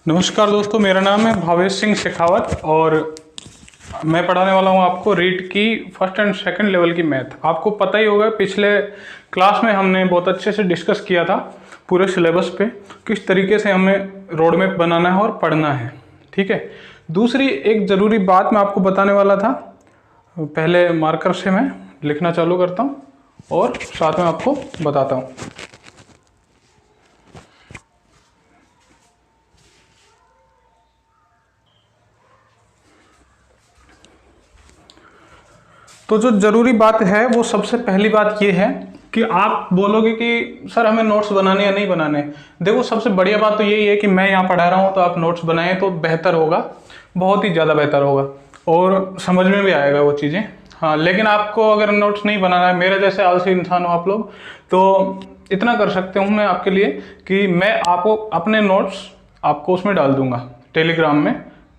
नमस्कार दोस्तों, मेरा नाम है भावेश सिंह शेखावत और मैं पढ़ाने वाला हूँ आपको रीट की फर्स्ट एंड सेकंड लेवल की मैथ। आपको पता ही होगा पिछले क्लास में हमने बहुत अच्छे से डिस्कस किया था पूरे सिलेबस पे किस तरीके से हमें रोड मैप बनाना है और पढ़ना है। ठीक है, दूसरी एक ज़रूरी बात मैं आपको बताने वाला था। पहले मार्कर से मैं लिखना चालू करता हूँ और साथ में आपको बताता हूँ। तो जो ज़रूरी बात है वो सबसे पहली बात ये है कि आप बोलोगे कि सर हमें नोट्स बनाने या नहीं बनाने। देखो, सबसे बढ़िया बात तो यही है कि मैं यहाँ पढ़ा रहा हूँ तो आप नोट्स बनाएं तो बेहतर होगा, बहुत ही ज़्यादा बेहतर होगा और समझ में भी आएगा वो चीज़ें। हाँ, लेकिन आपको अगर नोट्स नहीं बनाना है, मेरे जैसे आलसी इंसान हो आप लोग, तो इतना कर सकते हूँ मैं आपके लिए कि मैं आपको अपने नोट्स आपको उसमें डाल दूंगा टेलीग्राम में,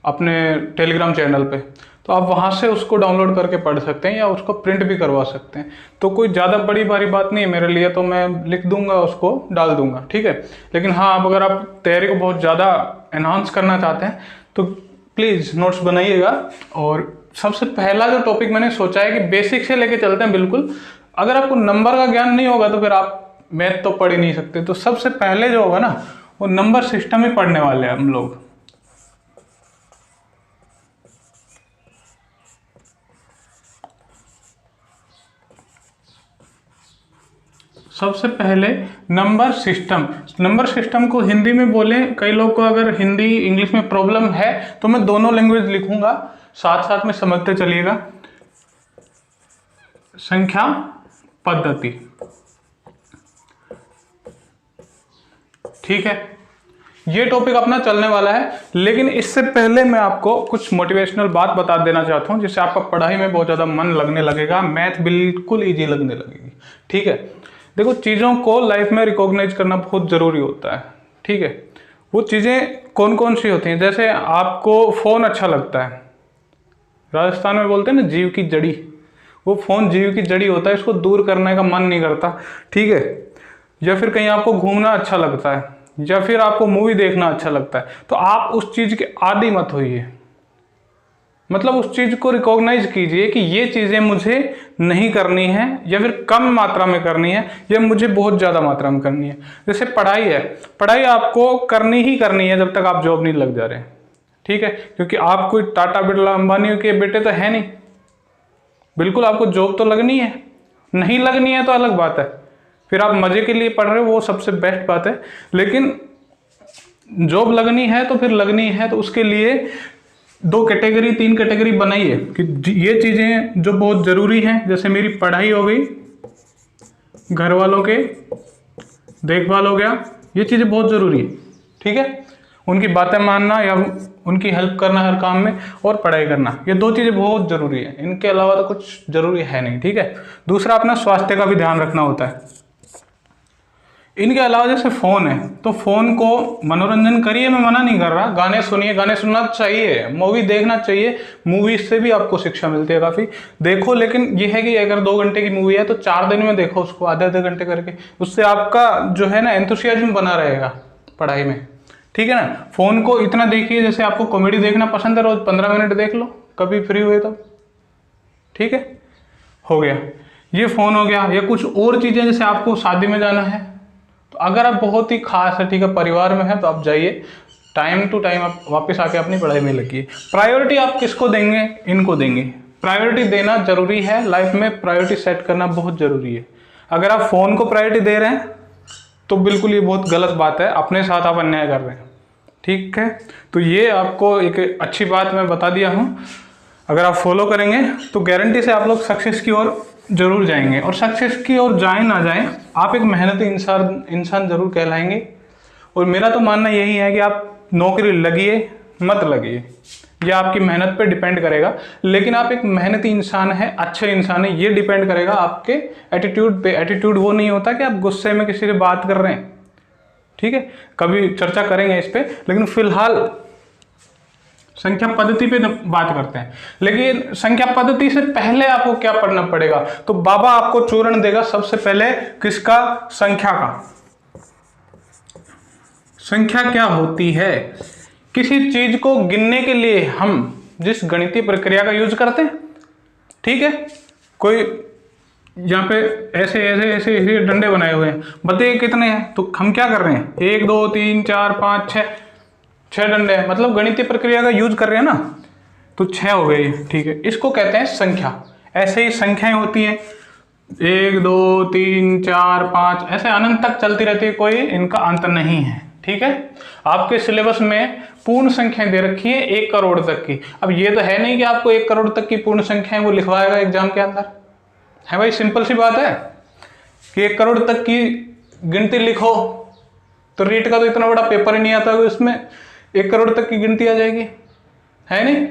अपने टेलीग्राम चैनल पे। तो आप वहाँ से उसको डाउनलोड करके पढ़ सकते हैं या उसको प्रिंट भी करवा सकते हैं। तो कोई ज़्यादा बड़ी भारी बात नहीं है मेरे लिए, तो मैं लिख दूंगा, उसको डाल दूंगा। ठीक है, लेकिन हाँ, अब अगर आप तैयारी को बहुत ज़्यादा एनहांस करना चाहते हैं तो प्लीज़ नोट्स बनाइएगा। और सबसे पहला जो टॉपिक मैंने सोचा है कि बेसिक से लेके चलते हैं बिल्कुल। अगर आपको नंबर का ज्ञान नहीं होगा तो फिर आप मैथ तो पढ़ ही नहीं सकते। तो सबसे पहले जो होगा ना, वो नंबर सिस्टम ही पढ़ने वाले हैं हम लोग। सबसे पहले नंबर सिस्टम। नंबर सिस्टम को हिंदी में बोलें, कई लोग को अगर हिंदी इंग्लिश में प्रॉब्लम है तो मैं दोनों लैंग्वेज लिखूंगा, साथ साथ में समझते चलिएगा। संख्या पद्धति, ठीक है, ये टॉपिक अपना चलने वाला है। लेकिन इससे पहले मैं आपको कुछ मोटिवेशनल बात बता देना चाहता हूं जिससे आपका पढ़ाई में बहुत ज़्यादा मन लगने लगेगा, मैथ बिल्कुल ईजी लगने लगेगी। ठीक है, देखो, चीज़ों को लाइफ में रिकॉग्नाइज करना बहुत ज़रूरी होता है। ठीक है, वो चीज़ें कौन कौन सी होती हैं? जैसे आपको फ़ोन अच्छा लगता है, राजस्थान में बोलते हैं ना जीव की जड़ी, वो फ़ोन जीव की जड़ी होता है, इसको दूर करने का मन नहीं करता। ठीक है, या फिर कहीं आपको घूमना अच्छा लगता है या फिर आपको मूवी देखना अच्छा लगता है, तो आप उस चीज़ के आदी मत होइए। मतलब उस चीज़ को रिकॉग्नाइज कीजिए कि ये चीज़ें मुझे नहीं करनी है या फिर कम मात्रा में करनी है या मुझे बहुत ज़्यादा मात्रा में करनी है। जैसे पढ़ाई है, पढ़ाई आपको करनी ही करनी है जब तक आप जॉब नहीं लग जा रहे हैं। ठीक है, क्योंकि आप कोई टाटा बिरला अंबानी के बेटे तो है नहीं, बिल्कुल आपको जॉब तो लगनी है। नहीं लगनी है तो अलग बात है, फिर आप मज़े के लिए पढ़ रहे हो, वो सबसे बेस्ट बात है। लेकिन जॉब लगनी है तो फिर लगनी है, तो उसके लिए 2 कैटेगरी 3 कैटेगरी बनाइए कि ये चीज़ें जो बहुत ज़रूरी हैं, जैसे मेरी पढ़ाई हो गई, घर वालों के देखभाल हो गया, ये चीज़ें बहुत ज़रूरी है। ठीक है, उनकी बातें मानना या उनकी हेल्प करना हर काम में, और पढ़ाई करना, ये 2 चीज़ें बहुत ज़रूरी है। इनके अलावा तो कुछ ज़रूरी है नहीं। ठीक है, दूसरा अपना स्वास्थ्य का भी ध्यान रखना होता है। इनके अलावा जैसे फ़ोन है, तो फ़ोन को मनोरंजन करिए, मैं मना नहीं कर रहा, गाने सुनिए, गाने सुनना चाहिए, मूवी देखना चाहिए, मूवी से भी आपको शिक्षा मिलती है काफ़ी, देखो। लेकिन ये है कि अगर 2 घंटे की मूवी है तो 4 दिन में देखो उसको, आधे आधे घंटे करके, उससे आपका जो है ना एंथुसियाज्म बना रहेगा पढ़ाई में। ठीक है ना, फ़ोन को इतना देखिए, जैसे आपको कॉमेडी देखना पसंद है, रोज़ 15 मिनट देख लो कभी फ्री हुए तो। ठीक है, हो गया, ये फ़ोन हो गया। या कुछ और चीज़ें, जैसे आपको शादी में जाना है, तो अगर आप बहुत ही खास है, ठीक है, परिवार में है, तो आप जाइए, टाइम टू टाइम आप वापस आके अपनी पढ़ाई में लगिए। प्रायोरिटी आप किसको देंगे? इनको देंगे। प्रायोरिटी देना जरूरी है लाइफ में, प्रायोरिटी सेट करना बहुत जरूरी है। अगर आप फ़ोन को प्रायोरिटी दे रहे हैं तो बिल्कुल ये बहुत गलत बात है, अपने साथ आप अन्याय कर रहे हैं। ठीक है, तो ये आपको एक अच्छी बात मैं बता दिया हूँ। अगर आप फॉलो करेंगे तो गारंटी से आप लोग सक्सेस की ओर जरूर जाएंगे, और सक्सेस की ओर जाएं ना जाएं, आप एक मेहनती इंसान जरूर कहलाएंगे। और मेरा तो मानना यही है कि आप नौकरी लगिए मत लगिए, यह आपकी मेहनत पे डिपेंड करेगा। लेकिन आप एक मेहनती इंसान है, अच्छे इंसान है, ये डिपेंड करेगा आपके एटीट्यूड पे। एटीट्यूड वो नहीं होता कि आप गुस्से में किसी से बात कर रहे हैं। ठीक है, कभी चर्चा करेंगे इस पे, लेकिन फिलहाल संख्या पद्धति पे बात करते हैं। लेकिन संख्या पद्धति से पहले आपको क्या पढ़ना पड़ेगा? तो बाबा आपको चूर्ण देगा सबसे पहले, किसका? संख्या का। संख्या क्या होती है किसी चीज को गिनने के लिए हम जिस गणितीय प्रक्रिया का यूज करते हैं, ठीक है, कोई यहाँ पे ऐसे ऐसे ऐसे ऐसे डंडे बनाए हुए हैं, बताइए कितने हैं, तो हम क्या कर रहे हैं, 1 2 3 4 5 6 डंडे हैं, मतलब गणितीय प्रक्रिया का यूज कर रहे हैं ना, तो 6 हो गए, ठीक है। इसको कहते हैं संख्या। ऐसे ही संख्याएं होती हैं 1 2 3 4 5 ऐसे अनंत तक चलती रहती है, कोई इनका अंत नहीं है, ठीक है। आपके सिलेबस में पूर्ण संख्याएं दे रखी है 1 करोड़ तक की। अब ये तो है नहीं कि आपको 1 करोड़ तक की पूर्ण संख्याएं वो लिखवाएगा एग्जाम के अंदर, है भाई, सिंपल सी बात है कि 1 करोड़ तक की गिनती लिखो, तो रीट का तो इतना बड़ा पेपर ही नहीं आता कि उसमें 1 करोड़ तक की गिनती आ जाएगी, है नहीं,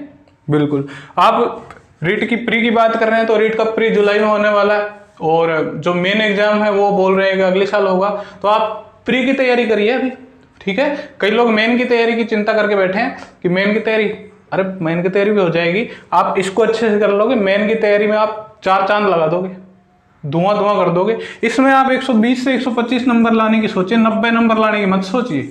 बिल्कुल। आप रीट की प्री की बात कर रहे हैं तो रीट का प्री जुलाई में होने वाला है, और जो मेन एग्जाम है वो बोल रहे हैं कि अगले साल होगा, तो आप प्री की तैयारी करिए अभी, ठीक है। कई लोग मेन की तैयारी की चिंता करके बैठे हैं कि मेन की तैयारी, अरे मेन की तैयारी भी हो जाएगी, आप इसको अच्छे से कर लोगे, मेन की तैयारी में आप 4 चांद लगा दोगे, धुआं धुआं कर दोगे। इसमें आप 120 से 125 नंबर लाने की सोचिए, 90 नंबर लाने की मत सोचिए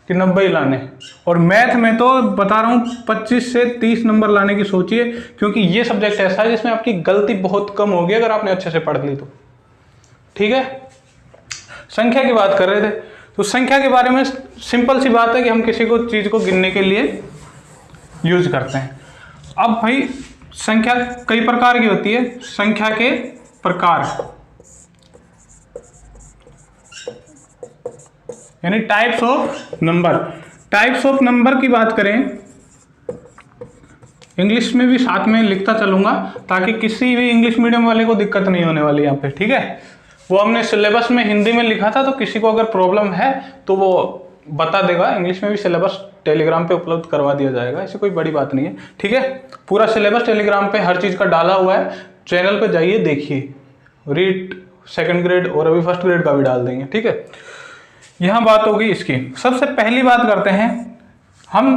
कि 90 ही लाने, और मैथ में तो बता रहा हूँ 25 से 30 नंबर लाने की सोचिए, क्योंकि ये सब्जेक्ट ऐसा है जिसमें आपकी गलती बहुत कम होगी अगर आपने अच्छे से पढ़ ली तो, ठीक है। संख्या की बात कर रहे थे, तो संख्या के बारे में सिंपल सी बात है कि हम किसी को चीज को गिनने के लिए यूज करते हैं। अब भाई संख्या कई प्रकार की होती है, संख्या के प्रकार यानी types of number. Types of number की बात करें, इंग्लिश में भी साथ में लिखता चलूंगा ताकि किसी भी इंग्लिश मीडियम वाले को दिक्कत नहीं होने वाली यहाँ पे, ठीक है। वो हमने सिलेबस में हिंदी में लिखा था, तो किसी को अगर प्रॉब्लम है तो वो बता देगा, इंग्लिश में भी सिलेबस टेलीग्राम पे उपलब्ध करवा दिया जाएगा, ऐसी कोई बड़ी बात नहीं है, ठीक है। पूरा सिलेबस टेलीग्राम पे हर चीज़ का डाला हुआ है, चैनल पे जाइए देखिए, रीट सेकंड ग्रेड और अभी फर्स्ट ग्रेड का भी डाल देंगे, ठीक है। यहाँ बात होगी इसकी। सबसे पहली बात करते हैं हम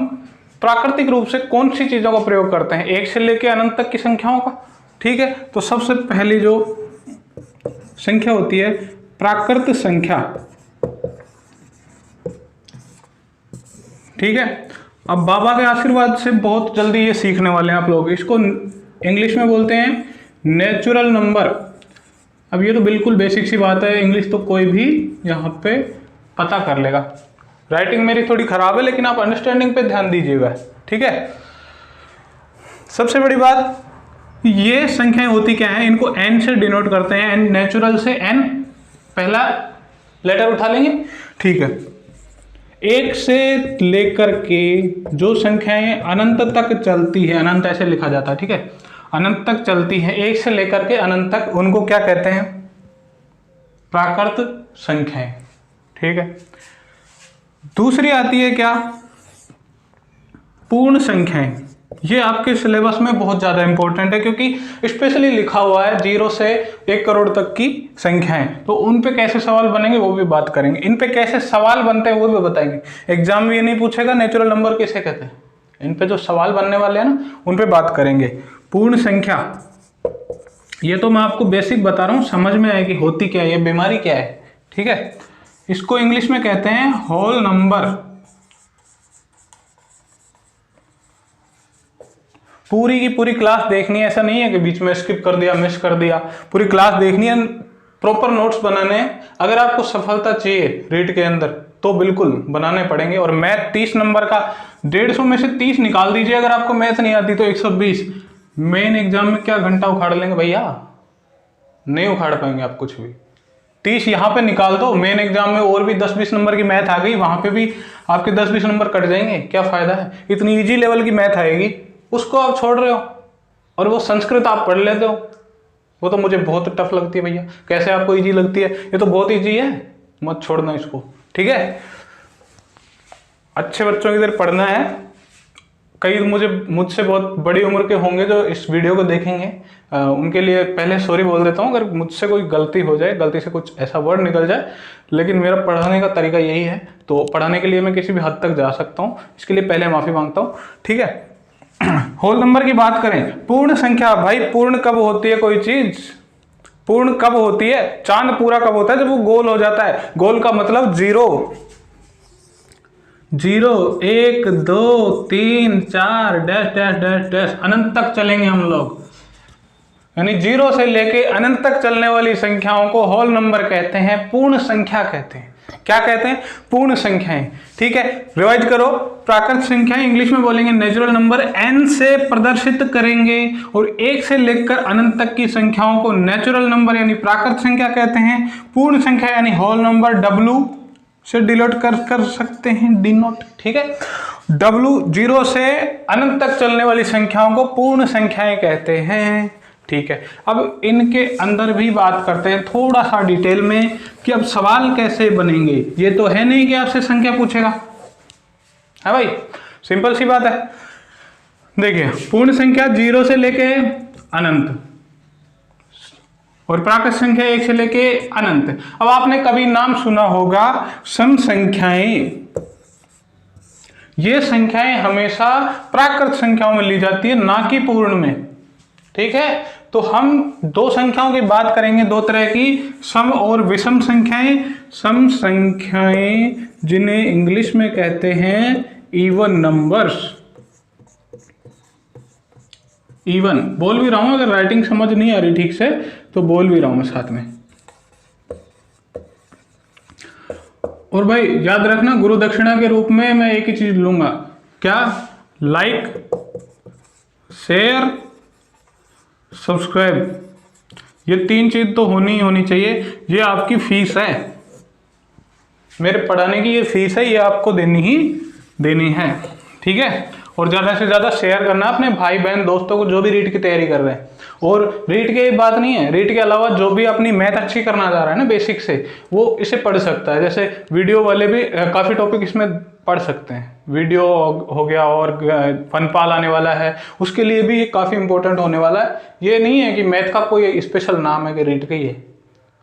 प्राकृतिक रूप से कौन सी चीज़ों का प्रयोग करते हैं, 1 से लेकर अनंत तक की संख्याओं का, ठीक है। तो सबसे पहली जो संख्या होती है प्राकृत संख्या, ठीक है। अब बाबा के आशीर्वाद से बहुत जल्दी ये सीखने वाले हैं आप लोग, इसको इंग्लिश में बोलते हैं नेचुरल नंबर। अब ये तो बिल्कुल बेसिक सी बात है, इंग्लिश तो कोई भी यहाँ पे पता कर लेगा। राइटिंग मेरी थोड़ी खराब है लेकिन आप अंडरस्टैंडिंग पे ध्यान दीजिएगा, ठीक है। सबसे बड़ी बात, ये संख्याएं होती क्या है, इनको n से डिनोट करते हैं, n नेचुरल से n पहला लेटर उठा लेंगे, ठीक है। 1 से लेकर के जो संख्याएं अनंत तक चलती है, अनंत ऐसे लिखा जाता है, ठीक है, अनंत तक चलती है, 1 से लेकर के अनंत तक, उनको क्या कहते हैं, प्राकृत संख्याएं, ठीक है। दूसरी आती है क्या, पूर्ण संख्याएं। ये आपके सिलेबस में बहुत ज़्यादा इंपॉर्टेंट है क्योंकि स्पेशली लिखा हुआ है 0 से 1 करोड़ तक की संख्याएं, तो उन पे कैसे सवाल बनेंगे वो भी बात करेंगे, इन पे कैसे सवाल बनते हैं वो भी बताएंगे। एग्जाम में ये नहीं पूछेगा नेचुरल नंबर किसे कहते हैं, इन पे जो सवाल बनने वाले हैं ना उन पे बात करेंगे। पूर्ण संख्या, ये तो मैं आपको बेसिक बता रहा हूँ, समझ में आए कि होती क्या है, ये बीमारी क्या है, ठीक है। इसको इंग्लिश में कहते हैं होल नंबर। पूरी की पूरी क्लास देखनी है, ऐसा नहीं है कि बीच में स्किप कर दिया, मिस कर दिया, पूरी क्लास देखनी है, प्रॉपर नोट्स बनाने हैं। अगर आपको सफलता चाहिए रीट के अंदर तो बिल्कुल बनाने पड़ेंगे। और मैथ 30 नंबर का 150 में से 30 निकाल दीजिए, अगर आपको मैथ नहीं आती तो 120। मेन एग्जाम में क्या घंटा उखाड़ लेंगे भैया, नहीं उखाड़ पाएंगे आप कुछ भी। 30 यहाँ पे निकाल दो, मेन एग्जाम में और भी 10-20 नंबर की मैथ आ गई, वहां पे भी आपके 10-20 नंबर कट जाएंगे, क्या फायदा है। इतनी ईजी लेवल की मैथ आएगी, उसको आप छोड़ रहे हो, और वो संस्कृत आप पढ़ लेते हो, वो तो मुझे बहुत टफ लगती है भैया। कैसे आपको इजी लगती है, ये तो बहुत इजी है, मत छोड़ना इसको, ठीक है। अच्छे बच्चों की तरह पढ़ना है। कई मुझसे बहुत बड़ी उम्र के होंगे जो इस वीडियो को देखेंगे, उनके लिए पहले सॉरी बोल देता हूँ अगर मुझसे कोई गलती हो जाए, गलती से कुछ ऐसा वर्ड निकल जाए, लेकिन मेरा पढ़ाने का तरीका यही है, तो पढ़ाने के लिए मैं किसी भी हद तक जा सकता हूँ, इसके लिए पहले माफ़ी मांगता हूँ, ठीक है। होल नंबर की बात करें, पूर्ण संख्या, भाई पूर्ण कब होती है कोई चीज, पूर्ण कब होती है, चांद पूरा कब होता है, जब वो गोल हो जाता है। गोल का मतलब 0, 0 1 2 3 4 डैश डैश डैश डैश अनंत तक चलेंगे हम लोग। यानी 0 से लेके अनंत तक चलने वाली संख्याओं को होल नंबर कहते हैं, पूर्ण संख्या कहते हैं। क्या कहते हैं? पूर्ण संख्याएं। ठीक है, रिवाइज करो। प्राकृत संख्याएं इंग्लिश में बोलेंगे नेचुरल नंबर, n से प्रदर्शित करेंगे, और 1 से लेकर अनंत तक की संख्याओं को नेचुरल नंबर यानी प्राकृत संख्या कहते हैं। पूर्ण संख्या यानी होल नंबर w से डिनोट कर सकते हैं, डिनोट। ठीक है, w 0 से अनंत तक चलने वाली संख्याओं को पूर्ण संख्याएं कहते हैं। ठीक है, अब इनके अंदर भी बात करते हैं थोड़ा सा डिटेल में कि अब सवाल कैसे बनेंगे। ये तो है नहीं कि आपसे संख्या पूछेगा, है भाई, सिंपल सी बात है। देखिए, पूर्ण संख्या 0 से लेके अनंत और प्राकृत संख्या 1 से लेके अनंत। अब आपने कभी नाम सुना होगा सम संख्याएं। ये संख्याएं हमेशा प्राकृत संख्याओं में ली जाती है, ना कि पूर्ण में। ठीक है, तो हम दो संख्याओं की बात करेंगे, दो तरह की, सम और विषम संख्याएं। सम संख्याएं जिन्हें इंग्लिश में कहते हैं इवन नंबर्स। इवन बोल भी रहा हूं, अगर राइटिंग समझ नहीं आ रही ठीक से तो बोल भी रहा हूं मैं साथ में। और भाई याद रखना, गुरु दक्षिणा के रूप में मैं एक ही चीज लूंगा, क्या? Like, share, subscribe. ये 3 चीज तो होनी चाहिए। ये आपकी फीस है, मेरे पढ़ाने की ये फीस है, ये आपको देनी है। ठीक है, और ज़्यादा से ज़्यादा शेयर करना अपने भाई बहन दोस्तों को जो भी रीट की तैयारी कर रहे हैं। और रीट की बात नहीं है, रीट के अलावा जो भी अपनी मैथ अच्छी करना चाह रहा है ना बेसिक से, वो इसे पढ़ सकता है। जैसे वीडियो वाले भी काफ़ी टॉपिक इसमें पढ़ सकते हैं। वीडियो हो गया, और फनपाल आने वाला है, उसके लिए भी ये काफ़ी इंपॉर्टेंट होने वाला है। ये नहीं है कि मैथ का कोई स्पेशल नाम है कि रीट का ही है।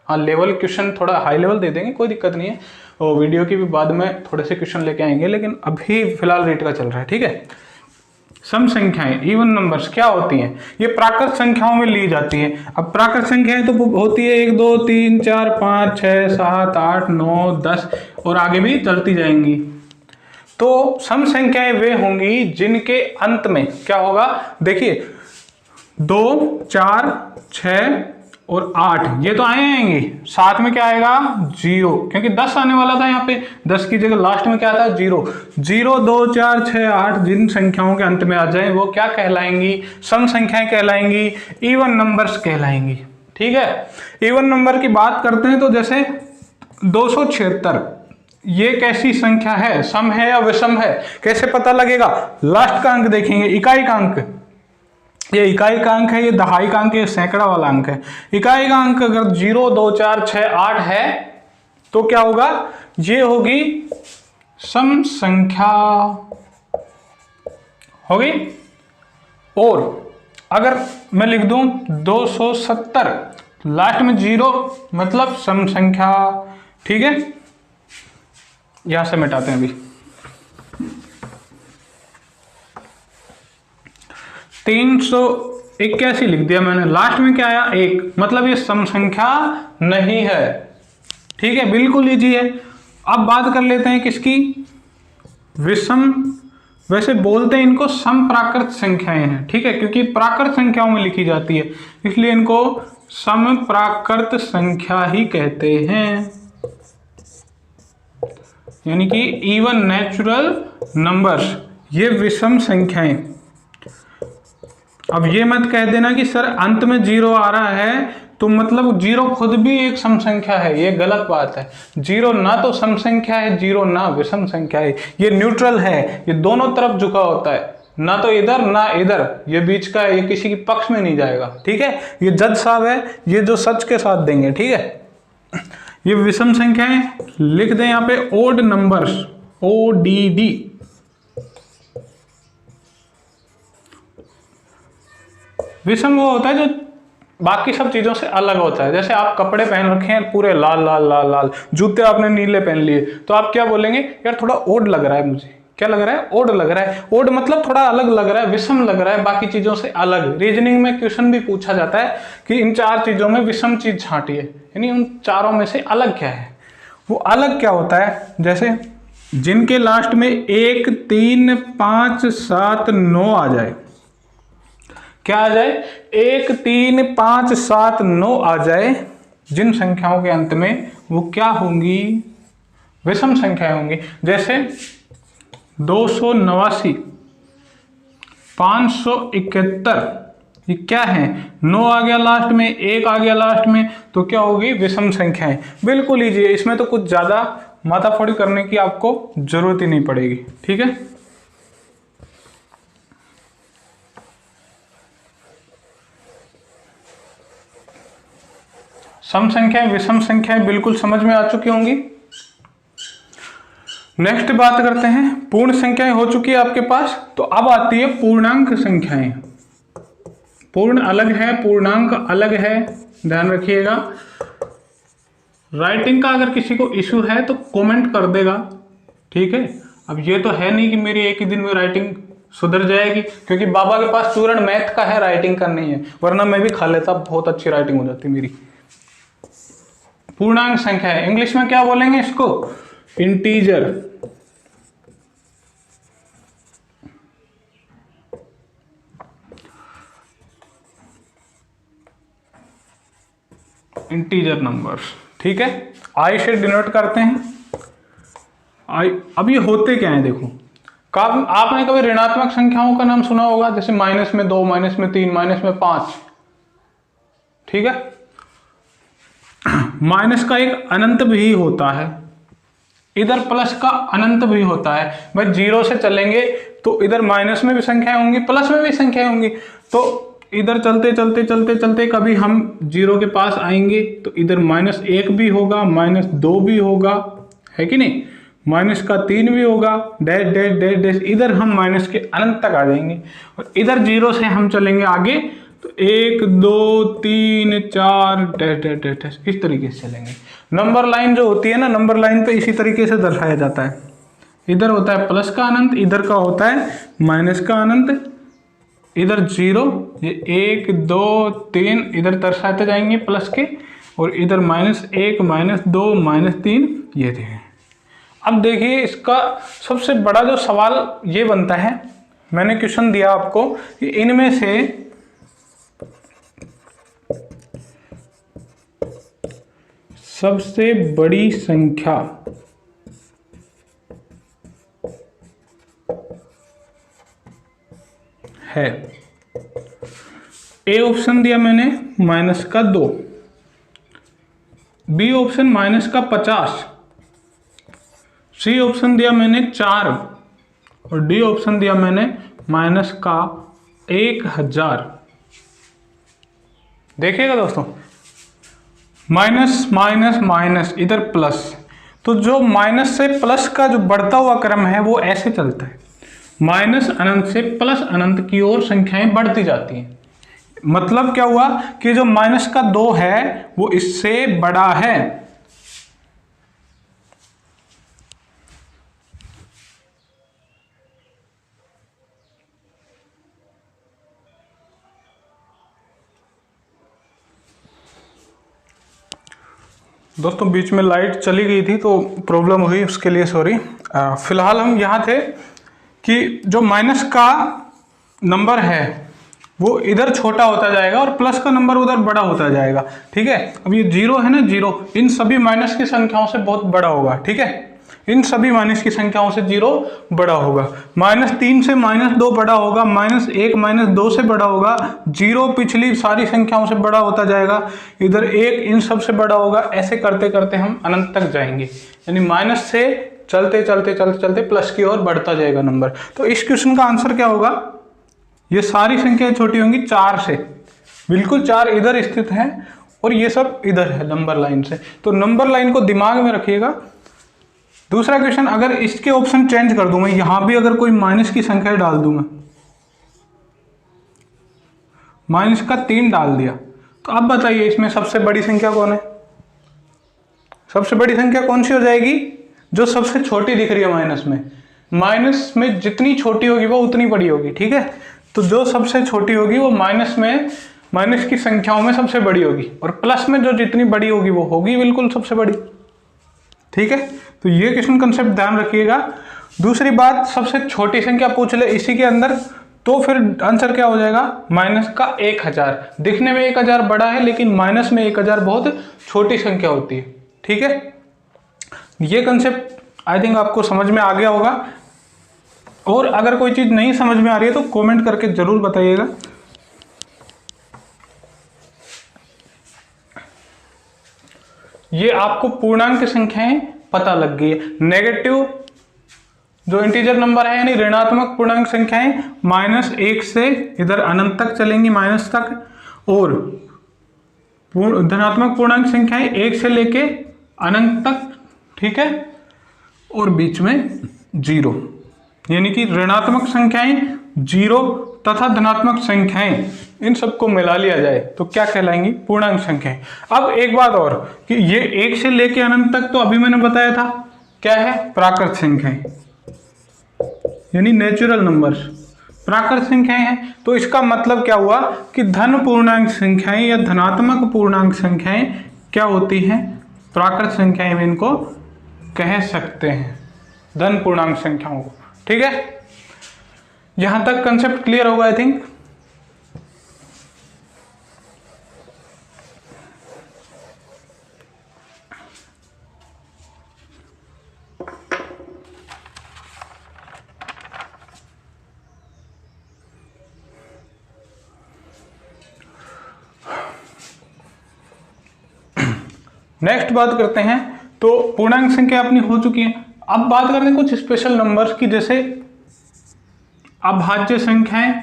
हाँ, लेवल क्वेश्चन थोड़ा हाई लेवल दे देंगे, कोई दिक्कत नहीं है। और वीडियो की भी बाद में थोड़े से क्वेश्चन लेके आएंगे, लेकिन अभी फिलहाल रीट का चल रहा है। ठीक है, सम संख्याएं इवन नंबर्स क्या होती हैं? ये प्राकृत संख्याओं में ली जाती हैं। अब प्राकृत संख्याएं तो होती है 1 2 3 4 5 6 7 8 9 10 और आगे भी चलती जाएंगी। तो सम संख्याएं वे होंगी जिनके अंत में क्या होगा? देखिए, 2 4 6 और 8 ये तो आएंगे, साथ में क्या आएगा? 0, क्योंकि 10 आने वाला था यहाँ पे। 10 की जगह लास्ट में क्या था? 0 0 2 4 6 8 जिन संख्याओं के अंत में आ जाए वो क्या कहलाएंगी? सम संख्याएं कहलाएंगी, इवन नंबर्स कहलाएंगी। ठीक है, इवन नंबर की बात करते हैं तो जैसे 276 ये कैसी संख्या है? सम है या विषम है? कैसे पता लगेगा? लास्ट का अंक देखेंगे, इकाई का अंक। ये इकाई का अंक है, ये दहाई का अंक है, ये सैकड़ा वाला अंक है। इकाई का अंक अगर 0 2 4 6 8 है तो क्या होगा? ये होगी सम संख्या होगी। और अगर मैं लिख दूं 270 लास्ट में 0 मतलब सम संख्या। ठीक है, यहां से मिटाते हैं अभी। 381 लिख दिया मैंने, लास्ट में क्या आया? 1, मतलब ये सम संख्या नहीं है। ठीक है, बिल्कुल इजी है। अब बात कर लेते हैं किसकी? विषम। वैसे बोलते हैं इनको सम प्राकृत संख्याएं हैं। ठीक है, क्योंकि प्राकृत संख्याओं में लिखी जाती है, इसलिए इनको सम प्राकृत संख्या ही कहते हैं, यानी कि इवन नेचुरल नंबर्स। ये विषम संख्याएं। अब ये मत कह देना कि सर अंत में 0 आ रहा है तो मतलब 0 खुद भी एक सम संख्या है, ये गलत बात है। 0 ना तो सम संख्या है, 0 ना विषम संख्या है, ये न्यूट्रल है, ये दोनों तरफ झुका होता है, ना तो इधर ना इधर, ये बीच का, ये किसी की पक्ष में नहीं जाएगा। ठीक है, ये जज साहब है, ये जो सच के साथ देंगे। ठीक है, ये विषम संख्याएं लिख दें यहाँ पे ओड नंबर्स, ODD। विषम वो होता है जो बाकी सब चीजों से अलग होता है। जैसे आप कपड़े पहन रखे हैं पूरे लाल लाल लाल लाल, जूते आपने नीले पहन लिए, तो आप क्या बोलेंगे? यार थोड़ा ओड लग रहा है मुझे। क्या लग रहा है? ओड लग रहा है। ओड मतलब थोड़ा अलग लग रहा है, विषम लग रहा है, बाकी चीजों से अलग। रीजनिंग में क्वेश्चन भी पूछा जाता है कि इन 4 चीजों में विषम चीज छांटिए, यानी उन चारों में से अलग क्या है। वो अलग क्या होता है? जैसे जिनके लास्ट में 1 3 5 7 9 आ जाए, क्या आ जाए, 1 3 5 7 9 आ जाए, जिन संख्याओं के अंत में वो क्या होंगी, विषम संख्याएं होंगी। जैसे 289, 571, ये क्या है, 9 आ गया लास्ट में, 1 आ गया लास्ट में, तो क्या होगी, विषम संख्याएं। बिल्कुल ईजी है, इसमें तो कुछ ज्यादा माथाफोड़ी करने की आपको जरूरत ही नहीं पड़ेगी। ठीक है, सम संख्याएं विषम संख्याएं बिल्कुल समझ में आ चुकी होंगी। नेक्स्ट बात करते हैं, पूर्ण संख्याएं हो चुकी है आपके पास, तो अब आती है पूर्णांक संख्याएं। पूर्ण अलग है, पूर्णांक अलग है, ध्यान रखिएगा। राइटिंग का अगर किसी को इशू है तो कमेंट कर देगा, ठीक है। अब ये तो है नहीं कि मेरी एक ही दिन में राइटिंग सुधर जाएगी, क्योंकि बाबा के पास चूरण मैथ का है, राइटिंग का नहीं है, वरना मैं भी खा लेता, बहुत अच्छी राइटिंग हो जाती मेरी। पूर्णांक संख्या है, इंग्लिश में क्या बोलेंगे इसको, इंटीजर। इंटीजर नंबर्स, ठीक है, आई से डिनोट करते हैं। आई, अब ये होते क्या है, देखो, आपने कभी ऋणात्मक संख्याओं का नाम सुना होगा, जैसे -2, -3, -5, ठीक है। माइनस का एक अनंत भी होता है, इधर प्लस का अनंत भी होता है। भाई 0 से चलेंगे तो इधर माइनस में भी संख्याएं होंगी, प्लस में भी संख्याएं होंगी, तो इधर चलते चलते चलते चलते कभी हम 0 के पास आएंगे तो इधर -1 भी होगा, -2 भी होगा, है कि नहीं, -3 भी होगा, डैश डैश डैश डैश, इधर हम माइनस के अनंत तक आ जाएंगे। और इधर 0 से हम चलेंगे आगे तो 1 2 3 4 डैश डैश डैश डैश, इस तरीके से चलेंगे। नंबर लाइन जो होती है ना, नंबर लाइन पे इसी तरीके से दर्शाया जाता है। इधर होता है प्लस का अनंत, इधर का होता है माइनस का अनंत, इधर 0, ये 1 2 3 इधर दर्शाते जाएंगे प्लस के, और इधर -1 -2 -3 ये थे। अब देखिए इसका सबसे बड़ा जो सवाल ये बनता है, मैंने क्वेश्चन दिया आपको कि इनमें से सबसे बड़ी संख्या है, ए ऑप्शन दिया मैंने -2, बी ऑप्शन -50, सी ऑप्शन दिया मैंने 4 और डी ऑप्शन दिया मैंने -1000। देखिएगा दोस्तों, माइनस माइनस माइनस, इधर प्लस, तो जो माइनस से प्लस का जो बढ़ता हुआ क्रम है वो ऐसे चलता है, माइनस अनंत से प्लस अनंत की ओर संख्याएं बढ़ती जाती हैं। मतलब क्या हुआ कि जो -2 है वो इससे बड़ा है। दोस्तों बीच में लाइट चली गई थी तो प्रॉब्लम हुई, उसके लिए सॉरी। फिलहाल हम यहाँ थे कि जो माइनस का नंबर है वो इधर छोटा होता जाएगा और प्लस का नंबर उधर बड़ा होता जाएगा, ठीक है। अब ये 0 है ना, 0 इन सभी माइनस की संख्याओं से बहुत बड़ा होगा, ठीक है। इन सभी माइनस की संख्याओं से 0 बड़ा होगा, -3 से -2 बड़ा होगा, -1 -2 से बड़ा होगा, 0 पिछली सारी संख्याओं से बड़ा होता जाएगा, इधर 1 इन सब से बड़ा होगा, ऐसे करते करते हम अनंत तक जाएंगे। यानी माइनस से चलते चलते चलते चलते प्लस की ओर बढ़ता जाएगा नंबर। तो इस क्वेश्चन का आंसर क्या होगा, ये सारी संख्याएं छोटी होंगी 4 से, बिल्कुल 4 इधर स्थित है और ये सब इधर है नंबर लाइन से। तो नंबर लाइन को दिमाग में रखिएगा। दूसरा क्वेश्चन, अगर इसके ऑप्शन चेंज कर दूं मैं, यहां भी अगर कोई माइनस की संख्या डाल दूं मैं, माइनस का 3 डाल दिया, तो अब बताइए इसमें सबसे बड़ी संख्या कौन है? सबसे बड़ी संख्या कौन सी हो जाएगी? जो सबसे छोटी दिख रही है माइनस में। माइनस में जितनी छोटी होगी वो उतनी बड़ी होगी, ठीक है। तो जो सबसे छोटी होगी वो माइनस में, माइनस की संख्याओं में सबसे बड़ी होगी, और प्लस में जो जितनी बड़ी होगी वो होगी बिल्कुल सबसे बड़ी। ठीक है, तो ये क्वेश्चन कंसेप्ट ध्यान रखिएगा। दूसरी बात, सबसे छोटी संख्या पूछ ले इसी के अंदर, तो फिर आंसर क्या हो जाएगा, माइनस का 1000। दिखने में 1000 बड़ा है, लेकिन माइनस में 1000 बहुत छोटी संख्या होती है। ठीक है, ये कंसेप्ट आई थिंक आपको समझ में आ गया होगा। और अगर कोई चीज नहीं समझ में आ रही है तो कमेंट करके जरूर बताइएगा। ये आपको पूर्णांक संख्याएं पता लग गई है। नेगेटिव जो इंटीजर नंबर है यानी ऋणात्मक पूर्णांक संख्याएं -1 से इधर अनंत तक चलेंगी, माइनस तक, और धनात्मक पूर्णांक संख्याएं 1 से लेके अनंत तक। ठीक है, और बीच में 0, यानी कि ऋणात्मक संख्याएं 0 तथा धनात्मक संख्याएं, इन सबको मिला लिया जाए तो क्या कहलाएंगी, पूर्णांक संख्याएं। अब एक बात और कि ये 1 से लेके अनंत तक तो अभी मैंने बताया था क्या है, प्राकृत संख्याएं यानी नेचुरल नंबर्स, प्राकृत संख्याएं हैं। तो इसका मतलब क्या हुआ कि धन पूर्णांक संख्याएं या धनात्मक पूर्णांक संख्याएं क्या होती हैं, प्राकृत संख्याएं में इनको कह सकते हैं, धन पूर्णांक संख्याओं को। ठीक है, यहां तक कंसेप्ट क्लियर होगा आई थिंक। नेक्स्ट बात करते हैं, तो पूर्णांक संख्या अपनी हो चुकी है। अब बात करते हैं कुछ स्पेशल नंबर्स की, जैसे अभाज्य संख्याएं।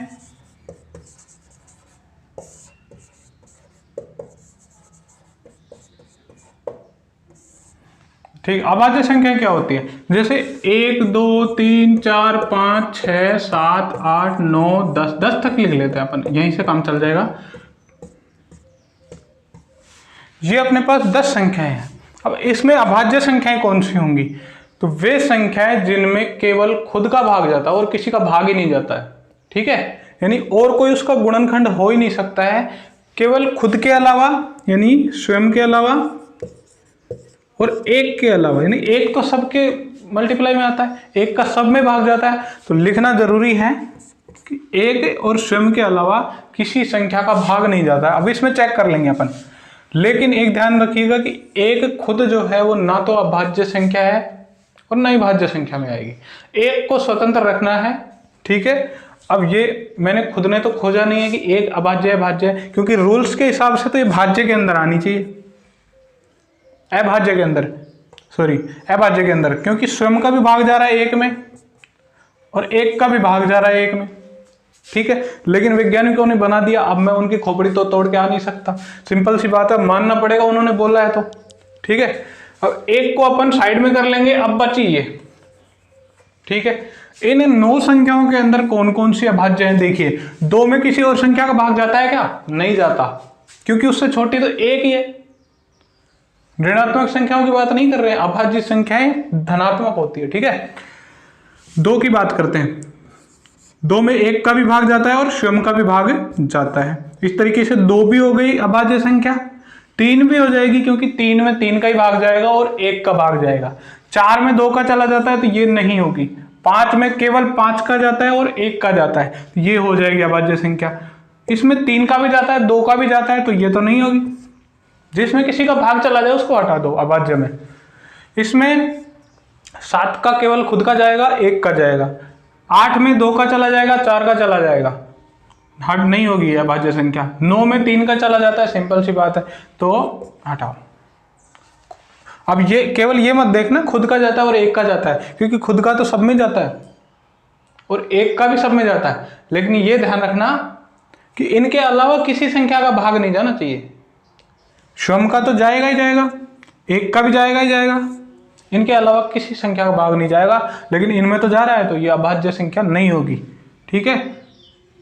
ठीक, अभाज्य संख्या क्या होती है, जैसे 1 2 3 4 5 6 7 8 9 10, 10 तक लिख लेते हैं अपन, यहीं से काम चल जाएगा। ये अपने पास 10 संख्याएं हैं। अब इसमें अभाज्य संख्याएं कौन सी होंगी, तो वे संख्याएं जिनमें केवल खुद का भाग जाता है और किसी का भाग ही नहीं जाता है। ठीक है, यानी और कोई उसका गुणनखंड हो ही नहीं सकता है, केवल खुद के अलावा यानी स्वयं के अलावा और एक के अलावा, यानी एक तो सबके मल्टीप्लाई में आता है, एक का सब में भाग जाता है। तो लिखना जरूरी है कि एक और स्वयं के अलावा किसी संख्या का भाग नहीं जाता है। अब इसमें चेक कर लेंगे अपन, लेकिन एक ध्यान रखिएगा कि एक खुद जो है वो ना तो अभाज्य संख्या है और ना ही भाज्य संख्या में आएगी, एक को स्वतंत्र रखना है। ठीक है, अब ये मैंने खुद ने तो खोजा नहीं है कि एक अभाज्य है भाज्य है, क्योंकि रूल्स के हिसाब से तो ये भाज्य के अंदर आनी चाहिए, अभाज्य के अंदर, सॉरी अभाज्य के अंदर, क्योंकि स्वयं का भी भाग जा रहा है एक में और एक का भी भाग जा रहा है एक में। ठीक है, लेकिन वैज्ञानिकों ने बना दिया, अब मैं उनकी खोपड़ी तो तोड़ के आ नहीं सकता, सिंपल सी बात है, मानना पड़ेगा, उन्होंने बोला है तो। ठीक है, अब एक को अपन साइड में कर लेंगे, अब बची ये। ठीक है, इन 9 संख्याओं के अंदर कौन कौन सी अभाज्य हैं, देखिए 2 में किसी और संख्या का भाग जाता है क्या, नहीं जाता, क्योंकि उससे छोटी तो एक ही है। ऋणात्मक संख्याओं की बात नहीं कर रहे हैं, अभाज्य संख्याएं धनात्मक होती है। ठीक है, 2 की बात करते हैं, 2 में एक का भी भाग जाता है और स्वयं का भी भाग जाता है। इस तरीके से 2 भी हो गई अभाज्य संख्या, 3 भी हो जाएगी, क्योंकि 3 में 3 का ही भाग जाएगा और 1 का भाग जाएगा। 4 में 2 का चला जाता है तो ये नहीं होगी। 5 में केवल 5 का जाता है और 1 का जाता है, तो ये हो जाएगी अभाज्य संख्या। इसमें 3 का भी जाता है, 2 का भी जाता है, तो ये तो नहीं होगी। जिसमें किसी का भाग चला जाए उसको हटा दो अभाज्य में। इसमें 7 का केवल खुद का जाएगा, 1 का जाएगा, 8 में 2 का चला जाएगा, 4 का चला जाएगा, हट नहीं होगी अभाज्य संख्या। 9 में 3 का चला जाता है, सिंपल सी बात है, तो हटाओ। अब ये केवल ये मत देखना खुद का जाता है और 1 का जाता है, क्योंकि खुद का तो सब में जाता है और 1 का भी सब में जाता है, लेकिन ये ध्यान रखना कि इनके अलावा किसी संख्या का भाग नहीं जाना चाहिए। स्वयं का तो जाएगा ही जाएगा, 1 का भी जाएगा ही जाएगा, इनके अलावा किसी संख्या का भाग नहीं जाएगा, लेकिन इनमें तो जा रहा है तो ये अभाज्य संख्या नहीं होगी। ठीक है,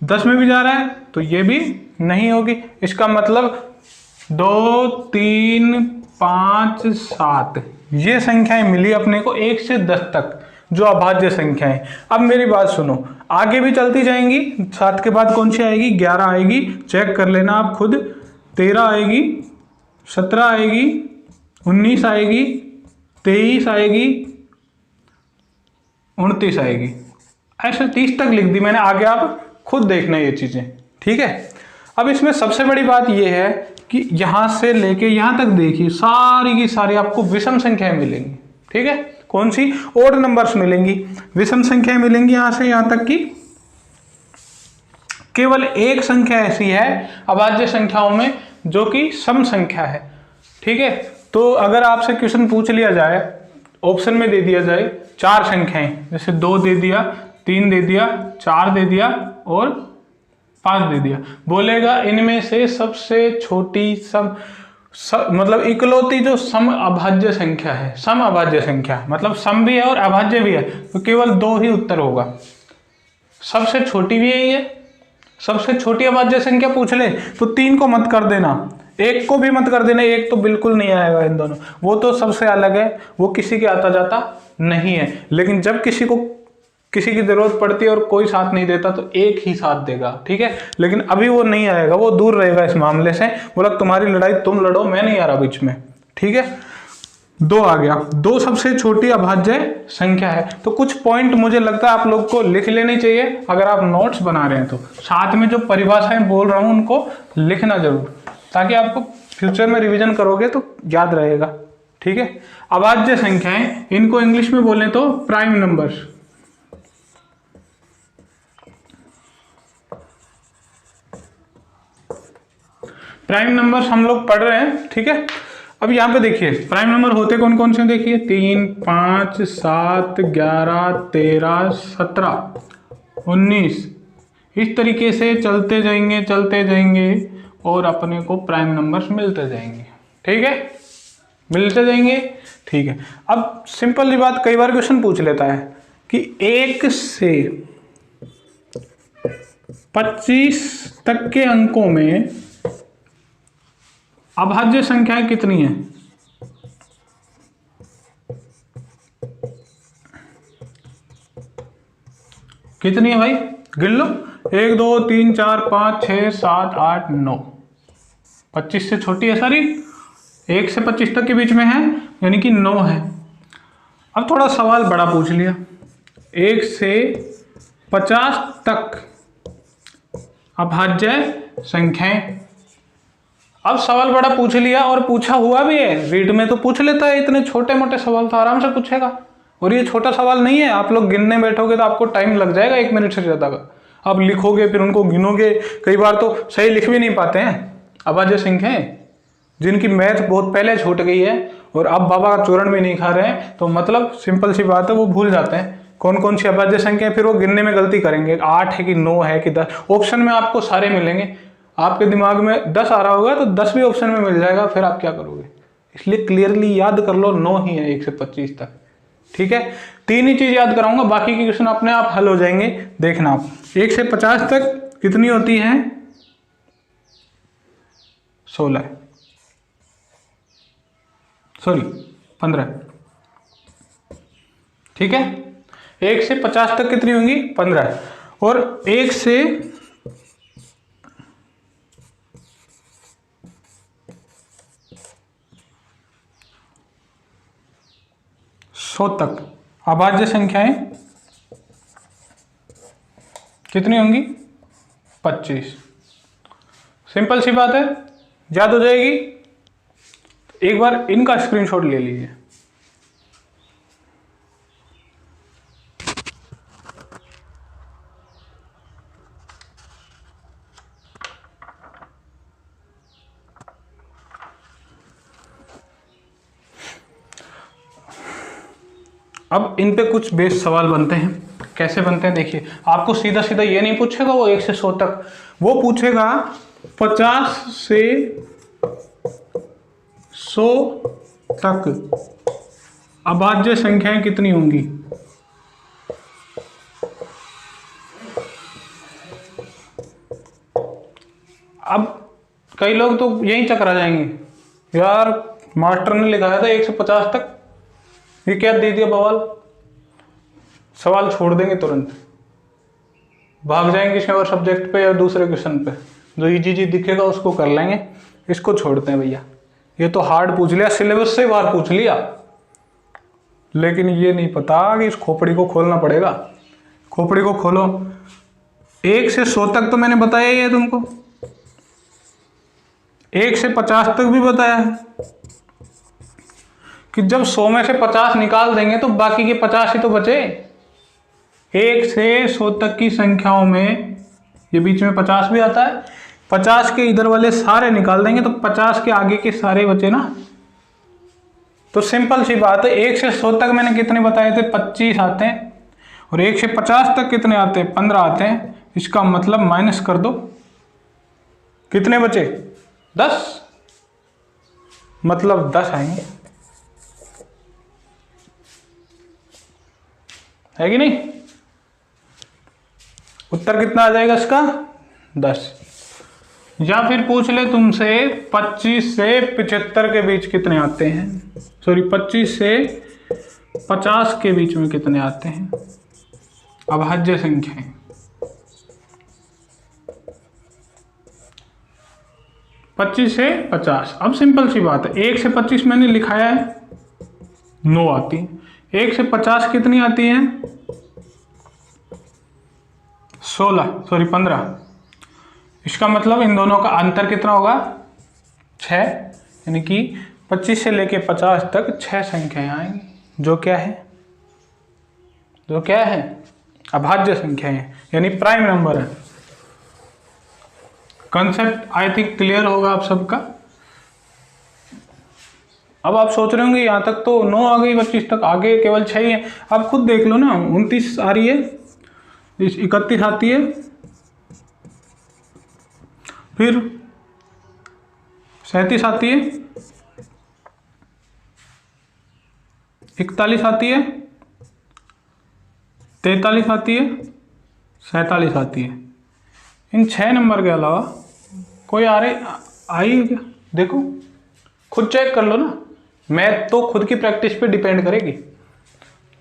10 में भी जा रहा है तो ये भी नहीं होगी। इसका मतलब 2 3 5 7 ये संख्याएं मिली अपने को 1 से 10 तक, जो अभाज्य संख्याएं। अब मेरी बात सुनो, आगे भी चलती जाएंगी, 7 के बाद कौन सी आएगी, 11 आएगी, चेक कर लेना आप खुद, 13 आएगी, 17 आएगी, 19 आएगी, 23 आएगी, 29 आएगी, ऐसे 30 तक लिख दी मैंने। आगे आप खुद देखना ये चीजें, ठीक है। अब इसमें सबसे बड़ी बात ये है कि यहां से लेके यहां तक देखिए सारी की सारी आपको विषम संख्याएं मिलेंगी, ठीक है। कौन सी? ओड नंबर्स मिलेंगी, विषम संख्याएं मिलेंगी यहां से यहां तक की। केवल एक संख्या ऐसी है अभाज्य संख्याओं में जो कि सम संख्या है, ठीक है। तो अगर आपसे क्वेश्चन पूछ लिया जाए, ऑप्शन में दे दिया जाए 4 संख्याएं, जैसे 2 दे दिया, 3 दे दिया, 4 दे दिया और 5 दे दिया, बोलेगा इनमें से सबसे छोटी मतलब इकलौती जो सम अभाज्य संख्या है, सम अभाज्य संख्या मतलब सम भी है और अभाज्य भी है, तो केवल 2 ही उत्तर होगा। सबसे छोटी भी यही है, सबसे छोटी अभाज्य संख्या पूछ ले तो 3 को मत कर देना, 1 को भी मत कर देना, 1 तो बिल्कुल नहीं आएगा इन दोनों, वो तो सबसे अलग है, वो किसी के आता जाता नहीं है। लेकिन जब किसी की जरूरत पड़ती है और कोई साथ नहीं देता तो 1 ही साथ देगा, ठीक है। लेकिन अभी वो नहीं आएगा, वो दूर रहेगा इस मामले से, बोला तुम्हारी लड़ाई तुम लड़ो, मैं नहीं आ रहा बीच में, ठीक है। 2 आ गया, 2 सबसे छोटी अभाज्य संख्या है। तो कुछ पॉइंट मुझे लगता है आप लोग को लिख लेने चाहिए, अगर आप नोट्स बना रहे हैं तो साथ में जो परिभाषाएं बोल रहा हूं उनको लिखना जरूर, ताकि आपको फ्यूचर में रिवीजन करोगे तो याद रहेगा, ठीक है। अभाज्य संख्याएं, इनको इंग्लिश में बोलें तो प्राइम नंबर्स। प्राइम नंबर्स हम लोग पढ़ रहे हैं, ठीक है। अब यहाँ पे देखिए प्राइम नंबर होते कौन कौन से, देखिए 3, 5, 7, 11, 13, 17, 19, इस तरीके से चलते जाएंगे और अपने को प्राइम नंबर्स मिलते जाएंगे, ठीक है, मिलते जाएंगे, ठीक है। अब सिंपल सी बात, कई बार क्वेश्चन पूछ लेता है कि 1 से 25 तक के अंकों में अभाज्य संख्याएं कितनी है? कितनी है भाई, गिन लो। 1, 2, 3, 4, 5, 6, 7, 8, 9, 25 से छोटी है सारी, 1 से 25 तक के बीच में है, यानी कि 9 है। अब थोड़ा सवाल बड़ा पूछ लिया, 1 से 50 तक अभाज्य संख्याएं। अब सवाल बड़ा पूछ लिया और पूछा हुआ भी है, रीड में तो पूछ लेता है, इतने छोटे मोटे सवाल तो आराम से पूछेगा। और ये छोटा सवाल नहीं है, आप लोग गिनने बैठोगे तो आपको टाइम लग जाएगा 1 मिनट से ज्यादा का। आप लिखोगे फिर उनको गिनोगे, कई बार तो सही लिख भी नहीं पाते हैं अभाज्य संख्याएं, जिनकी मैथ बहुत पहले छूट गई है और अब बाबा का चूरण भी नहीं खा रहे हैं, तो मतलब सिंपल सी बात है, वो भूल जाते हैं कौन कौन सी अभाज्य संख्या, फिर वो गिनने में गलती करेंगे, 8 है कि 9 है कि 10। ऑप्शन में आपको सारे मिलेंगे, आपके दिमाग में 10 आ रहा होगा तो 10 भी ऑप्शन में मिल जाएगा, फिर आप क्या करोगे। इसलिए क्लियरली याद कर लो, 9 ही है 1 से 25 तक, ठीक है। 3 ही चीज याद कराऊंगा, बाकी के क्वेश्चन अपने आप हल हो जाएंगे, देखना आप। 1 से 50 तक कितनी होती है? 16, सॉरी 15, ठीक है। 1 से 50 तक कितनी होंगी? 15। और 1 से 100 तक अभाज्य संख्याएं कितनी होंगी? 25। सिंपल सी बात है, याद हो जाएगी। एक बार इनका स्क्रीनशॉट ले लीजिए। अब इन पे कुछ बेस सवाल बनते हैं। कैसे बनते हैं देखिए, आपको सीधा सीधा ये नहीं पूछेगा वो 1 से 100 तक, वो पूछेगा 50 से 100 तक अभाज्य संख्याएं कितनी होंगी। अब कई लोग तो यहीं चकरा जाएंगे, यार मास्टर ने लिखाया था 1 से 50 तक, ये क्या दे दिया बवाल, सवाल छोड़ देंगे तुरंत, भाग जाएंगे किसी और सब्जेक्ट पे या दूसरे क्वेश्चन पे, जो इजी दिखेगा उसको कर लेंगे, इसको छोड़ते हैं भैया। ये तो हार्ड पूछ लिया, सिलेबस से बाहर पूछ लिया, लेकिन ये नहीं पता कि इस खोपड़ी को खोलना पड़ेगा। खोपड़ी को खोलो। 1 से 100 तक तो मैंने बताया ही है तुमको, 1 से 50 तक भी बताया है कि जब 100 में से 50 निकाल देंगे तो बाकी के 50 ही तो बचे। 1 से 100 तक की संख्याओं में ये बीच में 50 भी आता है, 50 के इधर वाले सारे निकाल देंगे तो 50 के आगे के सारे बचे ना। तो सिंपल सी बात है, 1 से 100 तक मैंने कितने बताए थे, 25 आते हैं, और 1 से 50 तक कितने आते हैं, 15 आते हैं। इसका मतलब माइनस कर दो, कितने बचे, 10, मतलब 10 आएंगे, है कि नहीं। उत्तर कितना आ जाएगा इसका, 10। या फिर पूछ ले तुमसे 25 से 75 के बीच कितने आते हैं, सॉरी 25 से 50 के बीच में कितने आते हैं अभाज्य संख्याएं। 25 से 50। अब सिंपल सी बात है, 1 से 25 मैंने लिखाया है, 9 आती है। 1 से 50 कितनी आती है, 15। इसका मतलब इन दोनों का अंतर कितना होगा, 6, यानी कि 25 से लेके 50 तक 6 संख्याएं आएंगी, जो क्या है, अभाज्य संख्याएं, यानी प्राइम नंबर है। कॉन्सेप्ट आई थिंक क्लियर होगा आप सबका। अब आप सोच रहे होंगे यहाँ तक तो 9 आ गई, 25 तक, आगे केवल 6 ही है। आप खुद देख लो ना, 29 आ रही है, 31 आती है, फिर 37 आती है, 41 आती है, 43 आती है, 47 आती है। इन 6 नंबर के अलावा कोई आई है क्या, देखो खुद चेक कर लो ना। मैथ तो खुद की प्रैक्टिस पे डिपेंड करेगी।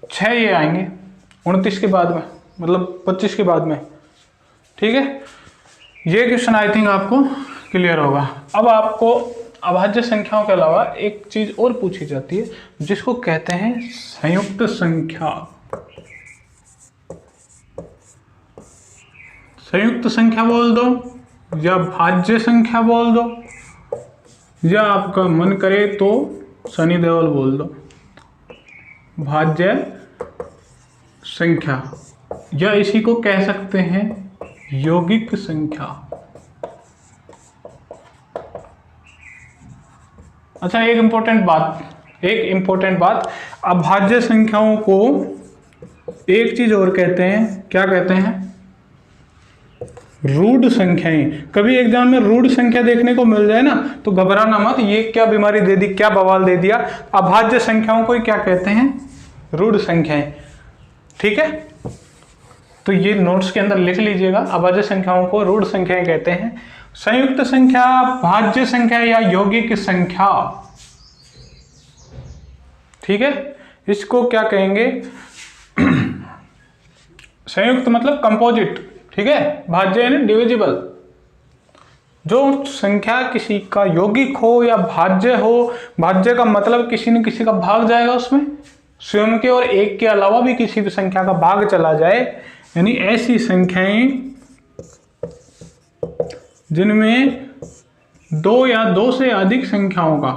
6 ये आएंगे 29 के बाद में, मतलब 25 के बाद में, ठीक है। ये क्वेश्चन आई थिंक आपको क्लियर होगा। अब आपको अभाज्य संख्याओं के अलावा एक चीज और पूछी जाती है, जिसको कहते हैं संयुक्त संख्या। संयुक्त संख्या बोल दो, या भाज्य संख्या बोल दो, या आपका मन करे तो शनि देवल बोल दो। भाज्य संख्या, या इसी को कह सकते हैं यौगिक संख्या। अच्छा, एक इंपॉर्टेंट बात, अभाज्य संख्याओं को एक चीज और कहते हैं, क्या कहते हैं, रूढ़ संख्याएं। कभी एग्जाम में रूढ़ संख्या देखने को मिल जाए ना तो घबराना मत, ये क्या बीमारी दे दी, क्या बवाल दे दिया। अभाज्य संख्याओं को क्या कहते हैं, रूढ़ संख्याएं, ठीक है। तो ये नोट्स के अंदर लिख लीजिएगा, अभाज्य संख्याओं को रूढ़ संख्याएं कहते हैं। संयुक्त संख्या, भाज्य संख्या या यौगिक संख्या, ठीक है, इसको क्या कहेंगे, संयुक्त मतलब कंपोजिट, ठीक है, भाज्य यानी डिविजिबल। जो संख्या किसी का यौगिक हो या भाज्य हो, भाज्य का मतलब किसी न किसी का भाग जाएगा उसमें, स्वयं के और एक के अलावा भी किसी भी संख्या का भाग चला जाए, यानी ऐसी संख्याएं जिनमें 2 या 2 से अधिक संख्याओं का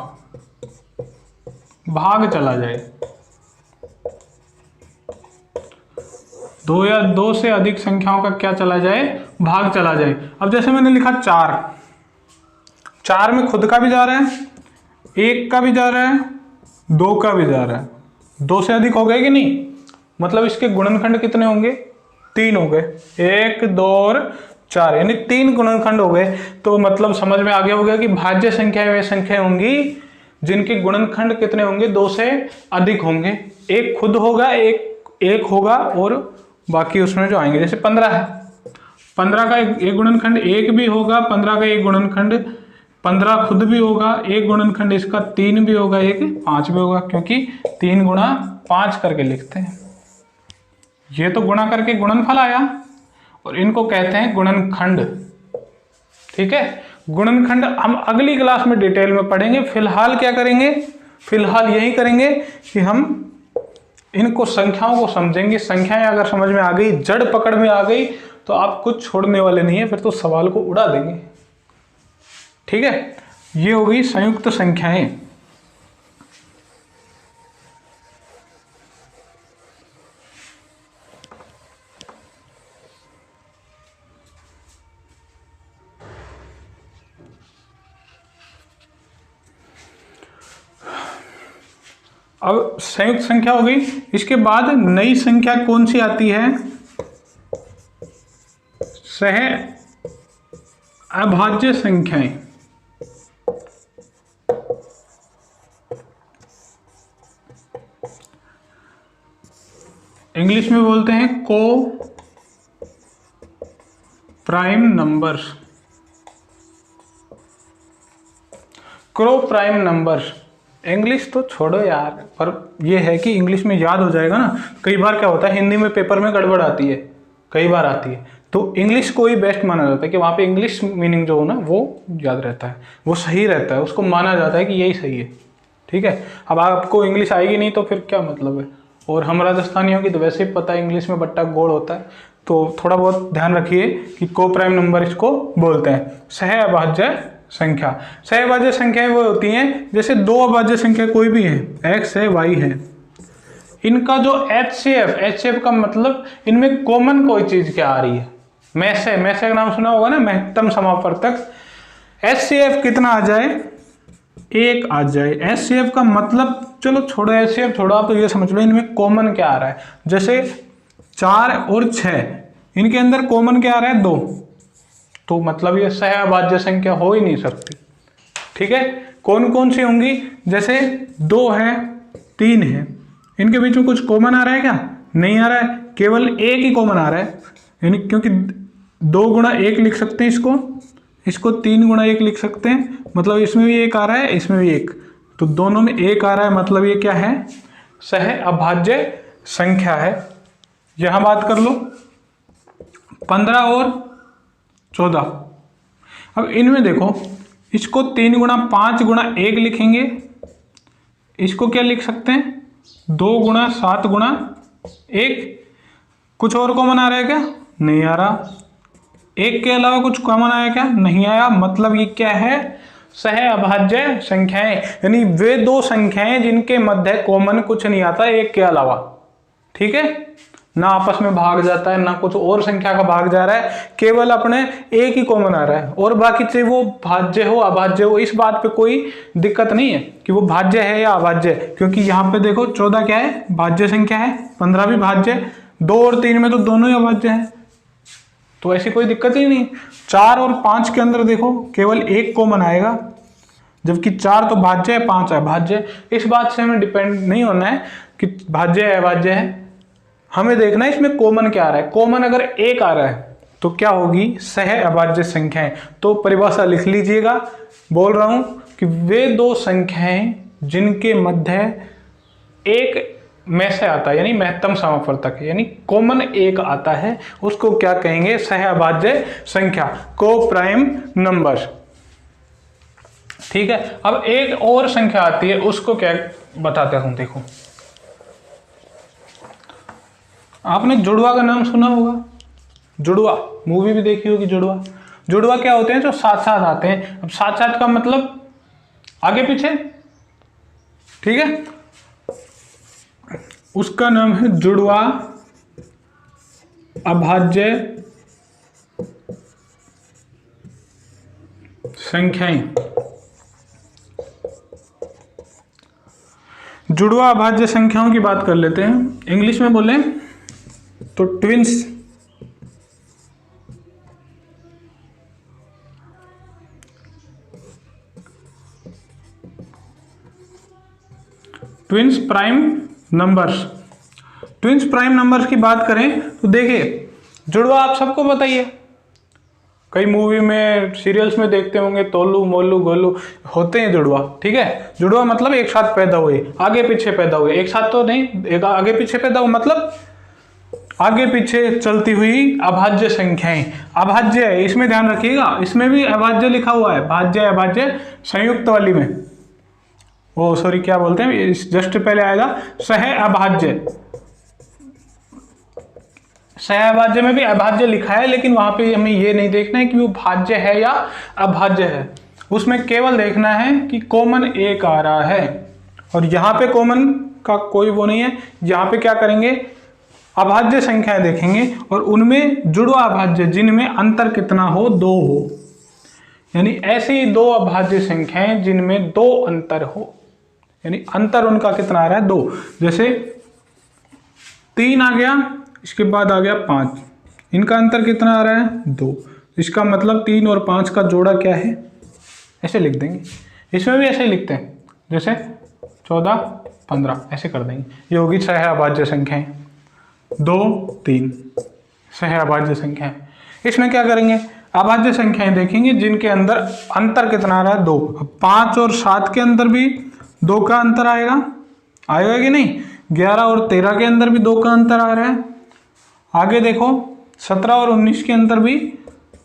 भाग चला जाए, 2 या 2 से अधिक संख्याओं का क्या चला जाए, भाग चला जाए। अब जैसे मैंने लिखा 4 में खुद का भी जा रहा है, 1 का भी जा रहा है, 2 का भी जा रहा है, 2 से अधिक हो गए कि नहीं, मतलब इसके गुणनखंड कितने होंगे, 3 हो गए, 1, 2 और 4, यानी 3 गुणनखंड हो गए। तो मतलब समझ में आ गया होगा कि भाज्य संख्याएं वे संख्याएं होंगी जिनके गुणनखंड कितने होंगे, 2 से अधिक होंगे। एक खुद होगा, एक होगा, और बाकी उसमें जो आएंगे, जैसे 15 है, 15 का एक गुणनखंड 1 भी होगा, 15 का एक गुणनखंड 15 खुद भी होगा, एक गुणनखंड इसका 3 भी होगा, एक 5 भी होगा, क्योंकि 3 गुणा 5 करके लिखते हैं। ये तो गुणा करके गुणनफल आया, और इनको कहते हैं गुणनखंड, ठीक है। गुणनखंड हम अगली क्लास में डिटेल में पढ़ेंगे। फिलहाल क्या करेंगे, फिलहाल यही करेंगे कि हम इनको संख्याओं को समझेंगे। संख्याएं अगर समझ में आ गई, जड़ पकड़ में आ गई, तो आप कुछ छोड़ने वाले नहीं है, फिर तो सवाल को उड़ा देंगे। ठीक है, ये हो गई संयुक्त संख्याएं। अब संयुक्त संख्या हो गई, इसके बाद नई संख्या कौन सी आती है? सह अभाज्य संख्याएं। इंग्लिश में बोलते हैं को prime numbers, crow prime numbers. English तो छोड़ो यार, पर यह है कि इंग्लिश में याद हो जाएगा ना। कई बार क्या होता है, हिंदी में पेपर में गड़बड़ आती है, कई बार आती है, तो इंग्लिश को ही बेस्ट माना जाता है कि वहाँ पे इंग्लिश मीनिंग जो हो ना वो याद रहता है, वो सही रहता है, उसको माना जाता है कि यही सही है। ठीक है, अब आपको इंग्लिश आएगी नहीं तो फिर क्या मतलब है। और हम राजस्थानियों की तो वैसे ही पता है इंग्लिश में बट्टा गोड़ होता है, तो थोड़ा बहुत ध्यान रखिए कि को प्राइम नंबर इसको बोलते हैं। सह अभाज्य संख्या, सह अभाज्य संख्याएं वो होती हैं जैसे दो अभाज्य संख्या कोई भी है, x है y है, इनका जो HCF का मतलब इनमें कॉमन कोई चीज क्या आ रही है। मैसे का नाम सुना होगा ना, महत्तम समापवर्तक। HCF कितना आ जाए? 1 आ जाए। HCF का मतलब, चलो छोड़ो HCF छोड़ो, आप तो ये समझ लो इनमें कॉमन क्या आ रहा है। जैसे 4 और 6, इनके अंदर कॉमन क्या आ रहा है? 2, तो मतलब ये सह अभाज्य संख्या हो ही नहीं सकती। ठीक है, कौन कौन सी होंगी? जैसे 2 है, 3 है, इनके बीच में कुछ कॉमन आ रहा है क्या? नहीं आ रहा है, केवल एक ही कॉमन आ रहा है, यानी क्योंकि 2 गुणा 1 लिख सकते हैं इसको 3 गुणा 1 लिख सकते हैं, मतलब इसमें भी 1 आ रहा है, इसमें भी 1, तो दोनों में 1 आ रहा है, मतलब ये क्या है? सह अभाज्य संख्या है। यहां बात कर लो 15 और 14। अब इनमें देखो, इसको 3 गुणा 5 गुणा 1 लिखेंगे, इसको क्या लिख सकते हैं? 2 गुणा 7 गुणा 1। कुछ और कॉमन आ रहा है क्या? नहीं आ रहा। 1 के अलावा कुछ कॉमन आया क्या? नहीं आया। मतलब ये क्या है? सह अभाज्य संख्याएं, यानी वे दो संख्याएं जिनके मध्य कॉमन कुछ नहीं आता 1 के अलावा। ठीक है, ना आपस में भाग जाता है, ना कुछ और संख्या का भाग जा रहा है, केवल अपने एक ही कॉमन आ रहा है। और बाकी से वो भाज्य हो अभाज्य हो, इस बात पे कोई दिक्कत नहीं है कि वो भाज्य है या अभाज्य, क्योंकि यहाँ पे देखो 14 क्या है? भाज्य संख्या है, 15 भी भाज्य, 2 और 3 में तो दोनों ही अभाज्य हैं, तो ऐसी कोई दिक्कत ही नहीं। 4 और 5 के अंदर देखो केवल एक कॉमन आएगा, जबकि 4 तो भाज्य है, 5 है भाज्य। इस बात से हमें डिपेंड नहीं होना है कि भाज्य है अभाज्य है, हमें देखना है इसमें कॉमन क्या आ रहा है। कॉमन अगर एक आ रहा है तो क्या होगी? सह अभाज्य संख्याएं। तो परिभाषा लिख लीजिएगा, बोल रहा हूं कि वे दो संख्याएं जिनके मध्य एक में से आता है, यानी महत्तम समापवर्तक है, यानी कॉमन एक आता है, उसको क्या कहेंगे? सह अभाज्य संख्या, को प्राइम नंबर। ठीक है, अब एक और संख्या आती है, उसको क्या बताते हूं, देखो आपने जुड़वा का नाम सुना होगा। जुड़वा मूवी भी देखी होगी। जुड़वा क्या होते हैं? जो साथ साथ आते हैं। अब साथ साथ का मतलब आगे पीछे, ठीक है, उसका नाम है जुड़वा अभाज्य संख्याएं। जुड़वा अभाज्य संख्याओं की बात कर लेते हैं। इंग्लिश में बोलें तो twins. Twins prime numbers. Twins prime numbers की बात करें तो देखिए, जुड़वा आप सबको बताइए, कई मूवी में सीरियल्स में देखते होंगे, तोलू मोलू गोलू होते हैं जुड़वा। ठीक है, जुड़वा मतलब एक साथ पैदा हुए, आगे पीछे पैदा हुए, एक साथ तो नहीं, एक आगे पीछे पैदा हुआ, मतलब आगे पीछे चलती हुई अभाज्य संख्याएं। अभाज्य है, इसमें ध्यान रखिएगा, इसमें भी अभाज्य लिखा हुआ है, भाज्य अभाज्य संयुक्त वाली में, वो सॉरी क्या बोलते हैं, जस्ट पहले आएगा सह अभाज्य। सह अभाज्य में भी अभाज्य लिखा है, लेकिन वहां पे हमें ये नहीं देखना है कि वो भाज्य है या अभाज्य है, उसमें केवल देखना है कि कॉमन एक आ रहा है। और यहाँ पे कॉमन का कोई वो नहीं है। यहाँ पे क्या करेंगे, अभाज्य संख्याएं देखेंगे और उनमें जुड़वा अभाज्य जिनमें अंतर कितना हो, 2 हो, यानी ऐसी 2 अभाज्य संख्याएं जिनमें 2 अंतर हो, यानी अंतर उनका कितना आ रहा है, 2। जैसे 3 आ गया, इसके बाद आ गया 5, इनका अंतर कितना आ रहा है, 2। इसका मतलब 3 और 5 का जोड़ा क्या है, ऐसे लिख देंगे। इसमें भी ऐसे ही लिखते हैं, जैसे 14 15 ऐसे कर देंगे। ये होगी सह अभाज्य संख्याएं, 2 3 सह अभाज्य संख्याएं। इसमें क्या करेंगे, अभाज्य संख्याएं देखेंगे जिनके अंदर अंतर कितना आ रहा है, 2। 5 और 7 के अंदर भी 2 का अंतर आएगा, आएगा कि नहीं। 11 और 13 के अंदर भी 2 का अंतर आ रहा है। आगे देखो 17 और 19 के अंदर भी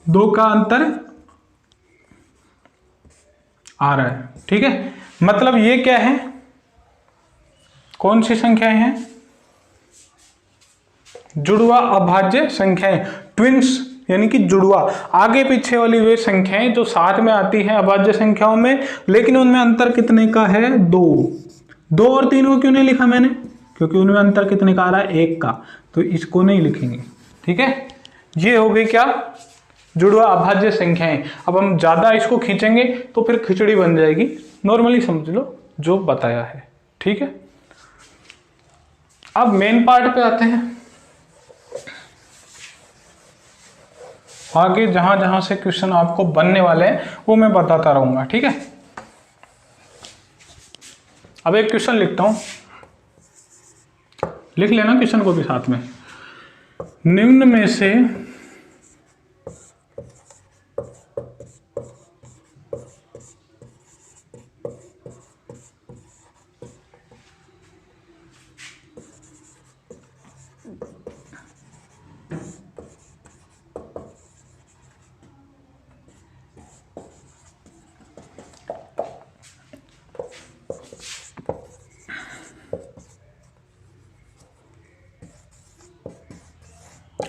2 का अंतर आ रहा है। ठीक है, मतलब ये क्या है, कौन सी संख्याएं हैं, जुड़वा अभाज्य संख्याएं, ट्विन्स, यानी कि जुड़वा। आगे पीछे वाली वे संख्याएं जो साथ में आती हैं अभाज्य संख्याओं में, लेकिन उनमें अंतर कितने का है, 2 और 3 को क्यों नहीं लिखा मैंने, क्योंकि उनमें अंतर कितने का आ रहा है, 1 का, तो इसको नहीं लिखेंगे। ठीक है, ये हो गई क्या, जुड़वा अभाज्य संख्याएं। अब हम ज्यादा इसको खींचेंगे तो फिर खिचड़ी बन जाएगी, नॉर्मली समझ लो जो बताया है। ठीक है, अब मेन पार्ट पे आते हैं। आगे जहां जहां से क्वेश्चन आपको बनने वाले हैं वो मैं बताता रहूंगा। ठीक है, अब एक क्वेश्चन लिखता हूं, लिख लेना क्वेश्चन को भी साथ में। निम्न में से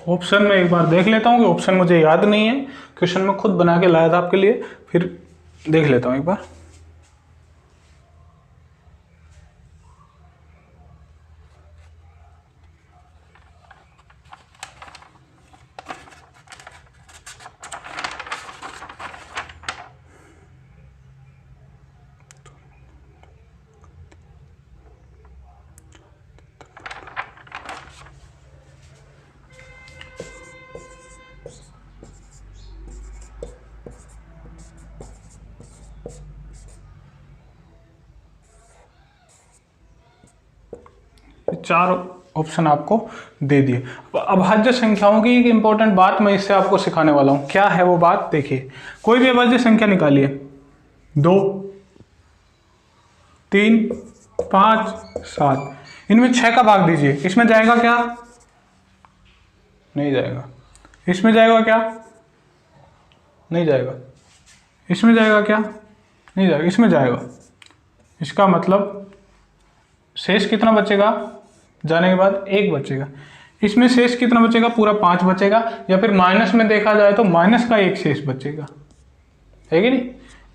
ऑप्शन में एक बार देख लेता हूँ कि ऑप्शन मुझे याद नहीं है, क्वेश्चन में खुद बना के लाया था आपके लिए, फिर देख लेता हूँ एक बार। चार ऑप्शन आपको दे दिए। अभाज्य संख्याओं की एक इंपॉर्टेंट बात मैं इससे आपको सिखाने वाला हूं, क्या है वो बात देखिए। कोई भी अभाज्य संख्या निकालिए, 2 3 5 7, इनमें 6 का भाग दीजिए, इसमें जाएगा क्या, नहीं जाएगा। इसमें जाएगा क्या, नहीं जाएगा। इसमें जाएगा क्या, नहीं जाएगा। इसमें जाएगा। इसका मतलब शेष कितना बचेगा, जाने के बाद 1 बचेगा। इसमें शेष कितना बचेगा, पूरा 5 बचेगा, या फिर माइनस में देखा जाए तो माइनस का 1 शेष बचेगा, है कि नहीं।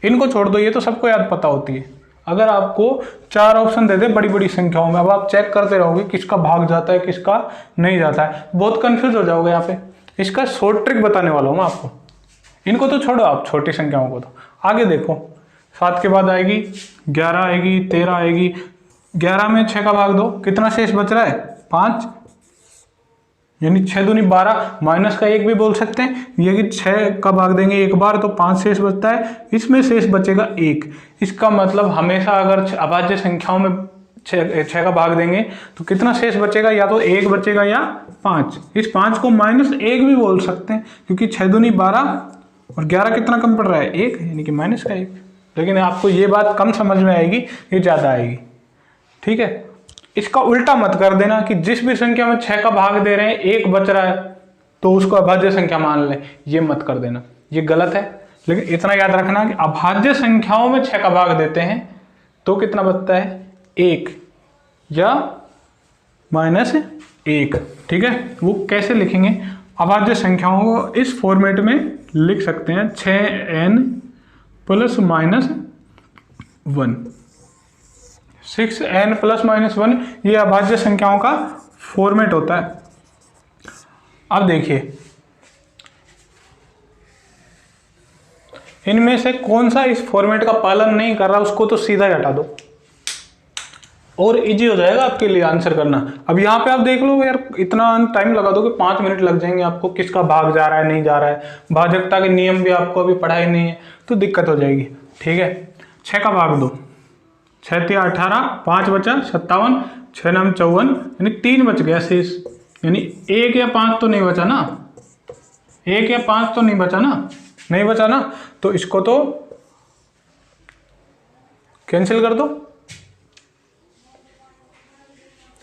इनको छोड़ दो, ये तो सबको याद पता होती है। अगर आपको 4 ऑप्शन दे दे बड़ी बड़ी संख्याओं में, अब आप चेक करते रहोगे किसका भाग जाता है किसका नहीं जाता है, बहुत कंफ्यूज हो जाओगे यहाँ पे। इसका शॉर्ट ट्रिक बताने वाला हूँ मैं आपको। इनको तो छोड़ो आप, छोटी संख्याओं को तो आगे देखो। 7 के बाद आएगी 11, आएगी 13, आएगी 11 में 6 का भाग दो, कितना शेष बच रहा है, 5, यानी 6 दूनी 12, माइनस का 1 भी बोल सकते हैं। ये कि 6 का भाग देंगे एक बार तो 5 शेष बचता है, इसमें शेष बचेगा 1। इसका मतलब हमेशा अगर अभाज्य संख्याओं में 6 का भाग देंगे तो कितना शेष बचेगा, या तो 1 बचेगा या 5। इस 5 को -1 भी बोल सकते हैं, क्योंकि 6 दूनी 12 और 11 कितना कम पड़ रहा है, 1, यानी कि माइनस का 1। लेकिन आपको ये बात कम समझ में आएगी, ये ज़्यादा आएगी। ठीक है, इसका उल्टा मत कर देना कि जिस भी संख्या में 6 का भाग दे रहे हैं 1 बच रहा है तो उसको अभाज्य संख्या मान लें, ये मत कर देना, ये गलत है। लेकिन इतना याद रखना कि अभाज्य संख्याओं में 6 का भाग देते हैं तो कितना बचता है 1 या -1। ठीक है, वो कैसे लिखेंगे? अभाज्य संख्याओं को इस फॉर्मेट में लिख सकते हैं 6n ± 1। 6n ± 1 ये अभाज्य संख्याओं का फॉर्मेट होता है। अब देखिए इनमें से कौन सा इस फॉर्मेट का पालन नहीं कर रहा, उसको तो सीधा ही हटा दो और इजी हो जाएगा आपके लिए आंसर करना। अब यहाँ पे आप देख लो यार, इतना टाइम लगा दो कि 5 मिनट लग जाएंगे आपको, किसका भाग जा रहा है नहीं जा रहा है, भाजकता के नियम भी आपको अभी पढ़ाई नहीं है तो दिक्कत हो जाएगी। ठीक है, 6 का भाग दो, 6 × 18, 5 बचा 57, 6 × 9 54, यानी 3 बच गया शेष, यानी 1 या 5 तो नहीं बचा ना, 1 या 5 तो नहीं बचा ना, नहीं बचा ना, तो इसको तो कैंसिल कर दो,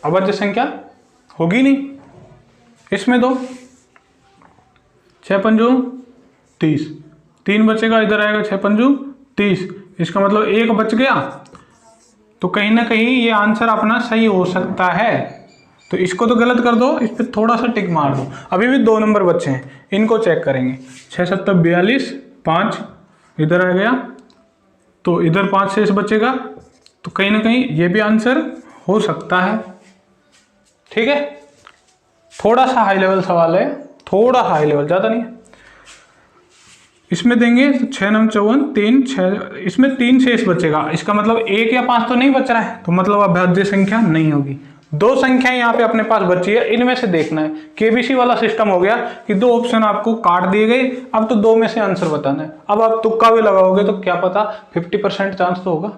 अभाज्य संख्या होगी नहीं। इसमें दो 6 × 5 30, 3 बचेगा, इधर आएगा 6 × 5 30, इसका मतलब 1 बच गया, तो कहीं ना कहीं ये आंसर अपना सही हो सकता है। तो इसको तो गलत कर दो, इस पर थोड़ा सा टिक मार दो। अभी भी 2 नंबर बचे हैं, इनको चेक करेंगे। 6 × 7 = 42, 5 इधर आ गया, तो इधर 5 शेष बचेगा, तो कहीं ना कहीं ये भी आंसर हो सकता है। ठीक है, थोड़ा सा हाई लेवल सवाल है, थोड़ा हाई लेवल, ज़्यादा नहीं है। इसमें देंगे तो 6 × 9 54, 3 6, इसमें 3 शेष बचेगा, इसका मतलब 1 या 5 तो नहीं बच रहा है, तो मतलब अभाज्य संख्या नहीं होगी। 2 संख्याएं यहाँ पे अपने पास बची है, इनमें से देखना है। केबीसी वाला सिस्टम हो गया कि 2 ऑप्शन आपको काट दिए गए, अब तो 2 में से आंसर बताना है। अब आप तुक्का भी लगाओगे तो क्या पता 50% चांस तो होगा।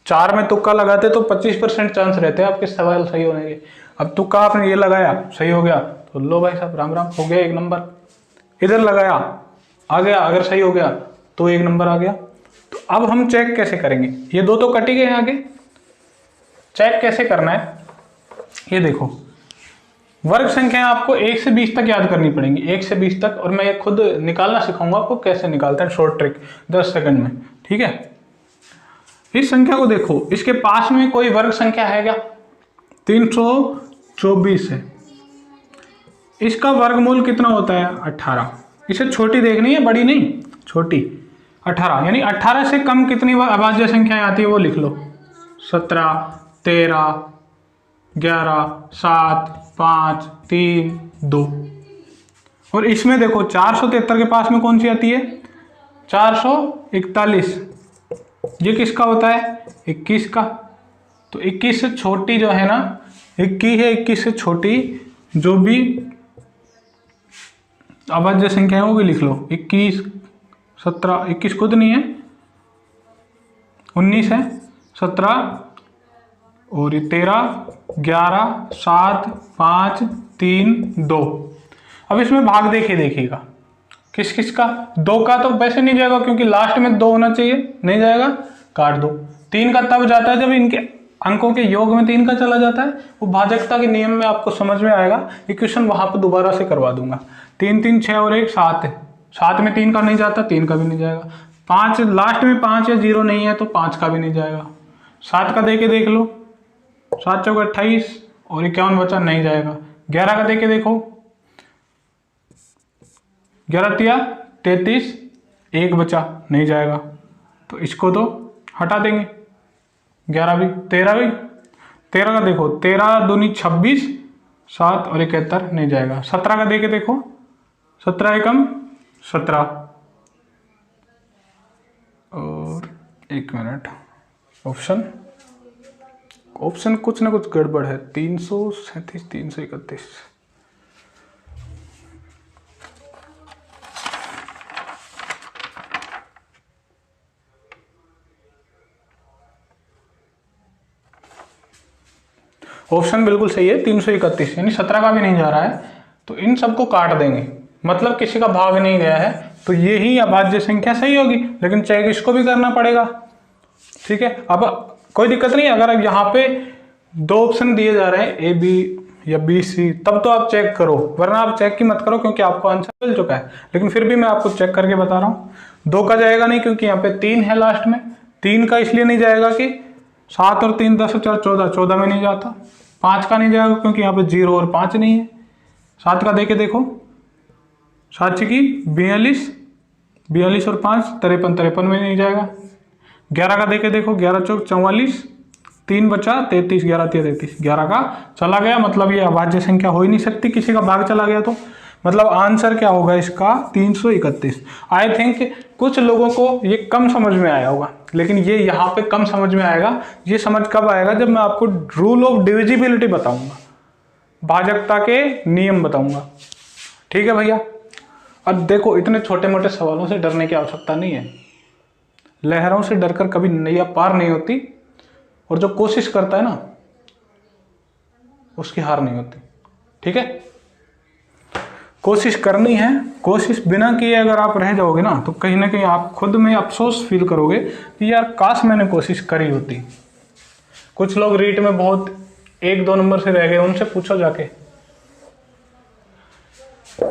4 में तुक्का लगाते तो 25% चांस रहते हैं आपके सवाल सही होने के। अब तुक्का आपने ये लगाया, सही हो गया तो लो भाई साहब राम राम, हो गया 1 नंबर। इधर लगाया, आ गया, अगर सही हो गया तो 1 नंबर आ गया। तो अब हम चेक कैसे करेंगे? ये 2 तो कट ही गए, आगे चेक कैसे करना है ये देखो। वर्ग संख्या आपको 1 से 20 तक याद करनी पड़ेंगी, 1 से 20 तक, और मैं ये खुद निकालना सिखाऊंगा आपको कैसे निकालते हैं, शॉर्ट ट्रिक 10 सेकंड में। ठीक है, इस संख्या को देखो, इसके पास में कोई वर्ग संख्या है क्या? 324 है। इसका वर्गमूल कितना होता है? 18। इसे छोटी देखनी है, बड़ी नहीं, छोटी। 18 यानी 18 से कम कितनी अभाज्य संख्याएं आती है वो लिख लो। 17, 13, 11, 7, 5, 3, 2। और इसमें देखो 473 के पास में कौन सी आती है? 441। ये किसका होता है? 21 का। तो 21 से छोटी जो है ना, 21 है, 21 से छोटी जो भी अभाज्य संख्या है वो भी लिख लो। 21, 17, 21 खुद नहीं है, 19 है, 17 और ये 13, 11, 7, 5, 3, 2। अब इसमें भाग देखिएगा किस किस का। 2 का तो वैसे नहीं जाएगा क्योंकि लास्ट में 2 होना चाहिए, नहीं जाएगा, काट दो। 3 का तब जाता है जब इनके अंकों के योग में 3 का चला जाता है, वो भाजकता के नियम में आपको समझ में आएगा। इक्वेशन वहां पर दोबारा से करवा दूंगा। 3, 3, 6 और 1 7 है, 7 में 3 का नहीं जाता, 3 का भी नहीं जाएगा। 5 लास्ट में 5 या 0 नहीं है तो 5 का भी नहीं जाएगा। 7 का देख लो, 7 × 4 = 28 और 51 बचा, नहीं जाएगा। 11 का देखो, 11 × 3 = 33, 1 बचा, नहीं जाएगा, तो इसको तो हटा देंगे। 11 भी, 13 भी। 13 का देखो, 13 दूनी 26, 7 और 71, नहीं जाएगा। 17 का देखो, 17 एकम 17 और 1 मिनट, ऑप्शन कुछ ना कुछ गड़बड़ है। 337, 331। ऑप्शन बिल्कुल सही है, 331, यानी 17 का भी नहीं जा रहा है, तो इन सबको काट देंगे, मतलब किसी का भाग नहीं गया है, तो ये ही अभाज्य संख्या सही होगी। लेकिन चेक इसको भी करना पड़ेगा। ठीक है, अब कोई दिक्कत नहीं, अगर अब यहाँ पे 2 ऑप्शन दिए जा रहे हैं ए बी या बी सी, तब तो आप चेक करो, वरना आप चेक ही मत करो क्योंकि आपको आंसर मिल चुका है। लेकिन फिर भी मैं आपको चेक करके बता रहा हूँ। 2 का जाएगा नहीं क्योंकि यहाँ पे 3 है लास्ट में। 3 का इसलिए नहीं जाएगा कि 7 और 3 10 और 4 14, 14 में नहीं जाता। 5 का नहीं जाएगा क्योंकि यहाँ पे 0 और 5 नहीं है। 7 का देके देखो, 7 की 42, 42 और 5 53, 53 में नहीं जाएगा। 11 का देके देखो, 11 चौक 44, 3 बचा 33, 11 33, 11 का चला गया, मतलब ये अभाज्य संख्या हो ही नहीं सकती, किसी का भाग चला गया तो। मतलब आंसर क्या होगा इसका 331। आई थिंक कुछ लोगों को ये कम समझ में आया होगा, लेकिन ये यहाँ पे कम समझ में आएगा। ये समझ कब आएगा, जब मैं आपको रूल ऑफ डिविजिबिलिटी बताऊंगा, भाजकता के नियम बताऊंगा। ठीक है भैया। अब देखो, इतने छोटे मोटे सवालों से डरने की आवश्यकता नहीं है। लहरों से डरकर कभी नैया पार नहीं होती, और जो कोशिश करता है ना उसकी हार नहीं होती। ठीक है, कोशिश करनी है। कोशिश बिना किए अगर आप रह जाओगे ना तो कहीं ना कहीं आप खुद में अफसोस फील करोगे कि यार काश मैंने कोशिश करी होती। कुछ लोग रीट में बहुत 1-2 नंबर से रह गए, उनसे पूछो जाके,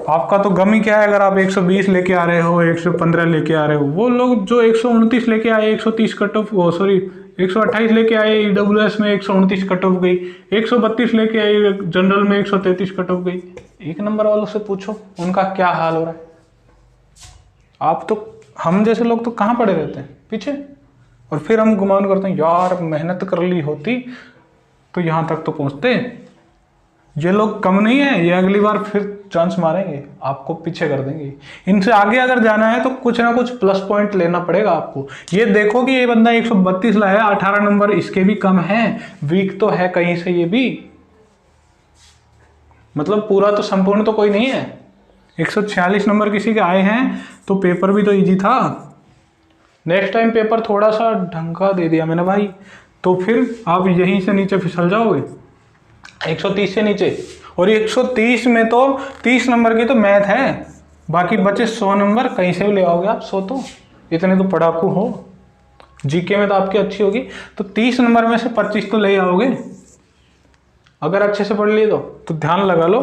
आपका तो गम ही क्या है अगर आप 120 लेके आ रहे हो, 115 लेके आ रहे हो। वो लोग जो 129 लेके आए, 130 कट ऑफ, 128 लेके आए ईडब्ल्यूएस में, 129 कट ऑफ गई, 132 लेके आए जनरल में, 133 कट ऑफ गई। 1 नंबर वालों से पूछो उनका क्या हाल हो रहा है। आप तो, हम जैसे लोग तो कहाँ पड़े रहते हैं पीछे, और फिर हम गुमान करते हैं यार मेहनत कर ली होती तो यहाँ तक तो पहुँचते। ये लोग कम नहीं है, ये अगली बार फिर चांस मारेंगे, आपको पीछे कर देंगे। इनसे आगे अगर जाना है तो कुछ ना कुछ प्लस पॉइंट लेना पड़ेगा आपको। ये देखो कि ये बंदा 132 लाया, 18 नंबर इसके भी कम है, वीक तो है कहीं से ये भी, मतलब पूरा तो संपूर्ण तो कोई नहीं है। 146 नंबर किसी के आए हैं तो पेपर भी तो इजी था। नेक्स्ट टाइम पेपर थोड़ा सा ढंग का दे दिया मैंने भाई, तो फिर आप यहीं से नीचे फिसल जाओगे 130 से नीचे। और 130 में तो 30 नंबर की तो मैथ है, बाकी बचे 100 नंबर कहीं से भी ले आओगे आप। 100 तो इतने तो पढ़ाकू हो, जीके में तो आपकी अच्छी होगी, तो 30 नंबर में से 25 तो ले आओगे अगर अच्छे से पढ़ लिए तो ध्यान लगा लो।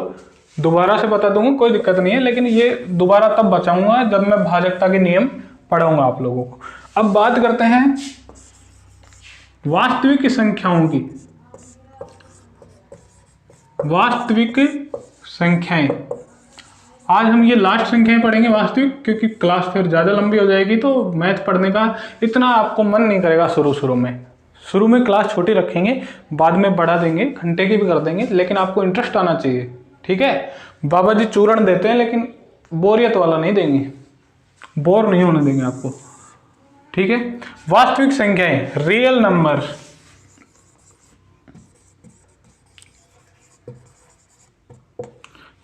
दोबारा से बता दूंगा, कोई दिक्कत नहीं है, लेकिन ये दोबारा तब बचाऊंगा जब मैं भाजकता के नियम पढ़ाऊंगा आप लोगों को। अब बात करते हैं वास्तविक संख्याओं की। वास्तविक संख्याएं, आज हम ये लास्ट संख्याएं पढ़ेंगे वास्तविक, क्योंकि क्लास फिर ज़्यादा लंबी हो जाएगी तो मैथ पढ़ने का इतना आपको मन नहीं करेगा। शुरू में क्लास छोटी रखेंगे, बाद में बढ़ा देंगे, घंटे की भी कर देंगे, लेकिन आपको इंटरेस्ट आना चाहिए। ठीक है, बाबा जी चूरण देते हैं लेकिन बोरियत वाला नहीं देंगे, बोर नहीं होने देंगे आपको। ठीक है, वास्तविक संख्याएं, रियल नंबर।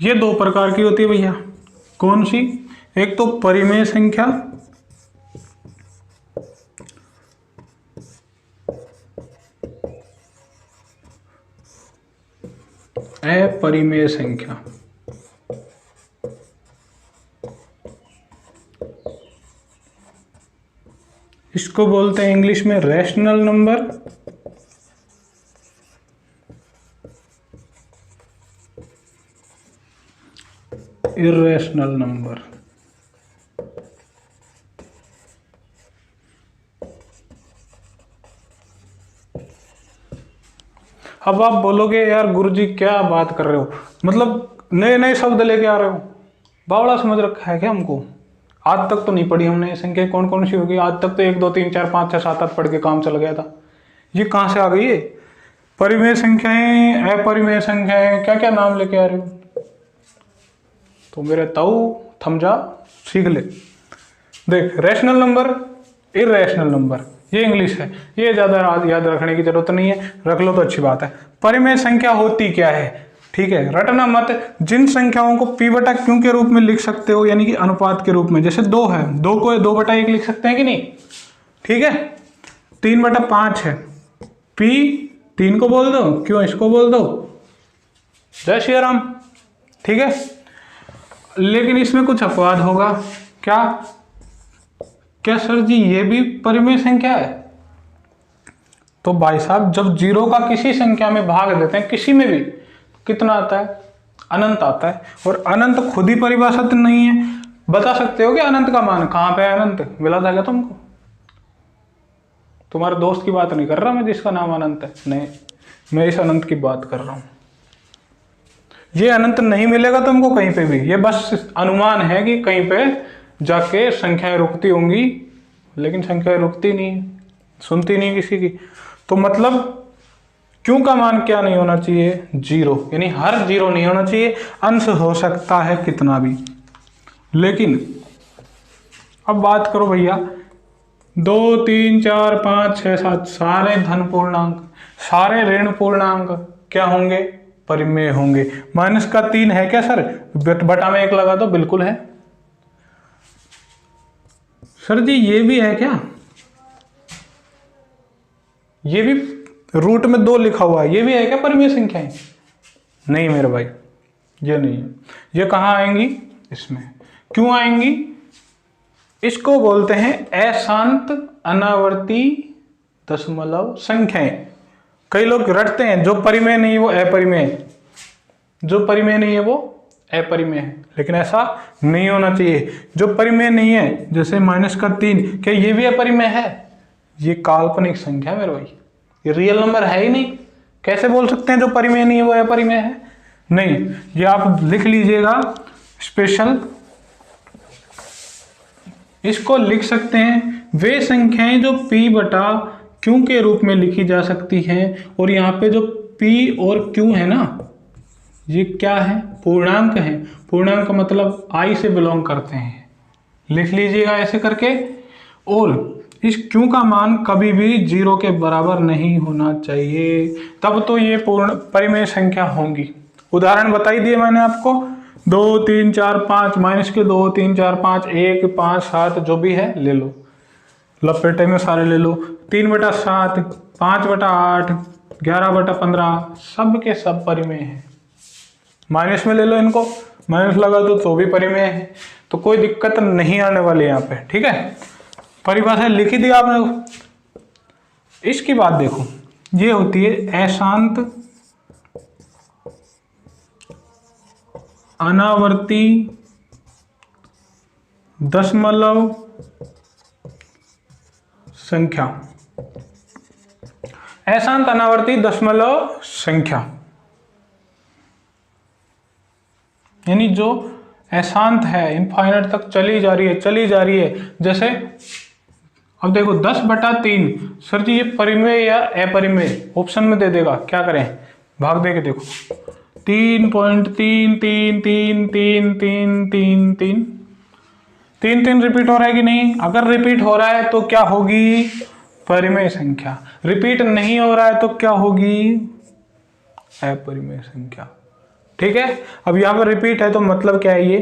ये 2 प्रकार की होती है भैया। कौन सी? एक तो परिमेय संख्या, अपरिमेय संख्या। इसको बोलते हैं इंग्लिश में रैशनल नंबर, इर्रेशनल नंबर। अब आप बोलोगे यार गुरुजी क्या बात कर रहे हो, मतलब नए नए शब्द लेके आ रहे हो, बावड़ा समझ रखा है क्या हमको? आज तक तो नहीं पढ़ी हमने। संख्या कौन कौन सी होगी? आज तक तो 1 2 3 4 5 6 7 8 पढ़ के काम चल गया था। ये कहाँ से आ गई है? परिमेय संख्याएं, अपरिमेय संख्याएं, क्या क्या नाम लेके आ रहे हो? तो मेरे ताऊ थम जा, सीख ले। देख, रैशनल नंबर, इर्रेशनल नंबर, ये इंग्लिश है, ये ज़्यादा याद रखने की जरूरत नहीं है, रख लो तो अच्छी बात है। परिमेय संख्या होती क्या है? ठीक है, रटना मत। जिन संख्याओं को p बटा q के रूप में लिख सकते हो, यानी कि अनुपात के रूप में, जैसे 2 है, 2 को 2 बटा 1 लिख सकते हैं कि नहीं? ठीक है, 3 बटा 5 है, p 3 को बोल दो, q इसको बोल दो, जय श्री राम। ठीक है, लेकिन इसमें कुछ अपवाद होगा। क्या क्या सर जी ये भी परिमेय संख्या है? तो भाई साहब, जब 0 का किसी संख्या में भाग देते हैं, किसी में भी, कितना आता है? अनंत आता है। और अनंत खुद ही परिभाषित नहीं है। बता सकते हो कि अनंत का मान कहाँ पे है? अनंत मिला था क्या तुमको? तुम्हारे दोस्त की बात नहीं कर रहा मैं जिसका नाम अनंत है, नहीं, मैं इस अनंत की बात कर रहा हूँ। ये अनंत नहीं मिलेगा तुमको कहीं पे भी, ये बस अनुमान है कि कहीं पे जाके संख्याएं रुकती होंगी, लेकिन संख्याएं रुकती नहीं, सुनती नहीं किसी की। तो मतलब क्यों का मान क्या नहीं होना चाहिए? 0, यानी हर 0 नहीं होना चाहिए, अंश हो सकता है कितना भी। लेकिन अब बात करो भैया, 2 3 4 5 6 7 सारे धन पूर्णांक, सारे ऋण पूर्णांक क्या होंगे? परिमेय होंगे। -3 है क्या सर? बटा में 1 लगा दो, बिल्कुल है। सर जी ये भी है क्या? ये भी रूट में 2 लिखा हुआ है, ये भी है क्या परिमेय संख्याएं? नहीं मेरे भाई, ये नहीं है। ये कहाँ आएंगी? इसमें। क्यों आएंगी? इसको बोलते हैं अशांत अनावर्ती दशमलव संख्याएं। कई लोग रटते हैं जो परिमेय नहीं है वो अपरिमेय, जो परिमेय नहीं है वो अपरिमेय है, लेकिन ऐसा नहीं होना चाहिए। जो परिमेय नहीं है जैसे -3, क्या ये भी अपरिमेय है? ये काल्पनिक संख्या है मेरे भाई, ये रियल नंबर है ही नहीं। कैसे बोल सकते हैं जो परिमेय नहीं है वो अपरिमेय है? नहीं, ये आप लिख लीजिएगा स्पेशल, इसको लिख सकते हैं वे संख्याएं जो p बटा q के रूप में लिखी जा सकती हैं। और यहाँ पे जो p और q है ना, ये क्या है? पूर्णांक है। पूर्णांक का मतलब i से बिलोंग करते हैं, लिख लीजिएगा ऐसे करके। और इस q का मान कभी भी 0 के बराबर नहीं होना चाहिए, तब तो ये पूर्ण परिमेय संख्या होंगी। उदाहरण बताई दिए मैंने आपको, 2 3 4 5 -2 3 4 5 1 5 7 जो भी है ले लो, लपेटे में सारे ले लो। 3/7, 5/8, 11/15 सब के सब परिमेय है। माइनस में ले लो इनको, माइनस लगा दो तो भी परिमेय है, तो कोई दिक्कत नहीं आने वाली यहाँ पे। ठीक है, परिभाषा लिख ही दिया आपने। इसकी बात देखो, ये होती है अशांत अनावर्ती दशमलव संख्या। अशांत अनावर्ती दशमलव संख्या यानी जो अशांत है, इनफाइनाइट तक चली जा रही है। जैसे अब देखो 10/3, सर जी ये परिमेय या अपरिमेय? ऑप्शन में दे देगा, क्या करें? भाग दे के देखो, 3.3333333 रिपीट हो रहा है कि नहीं? अगर रिपीट हो रहा है तो क्या होगी? परिमेय संख्या। रिपीट नहीं हो रहा है तो क्या होगी? अपरिमेय संख्या। ठीक है, अब यहाँ पर रिपीट है तो मतलब क्या है? ये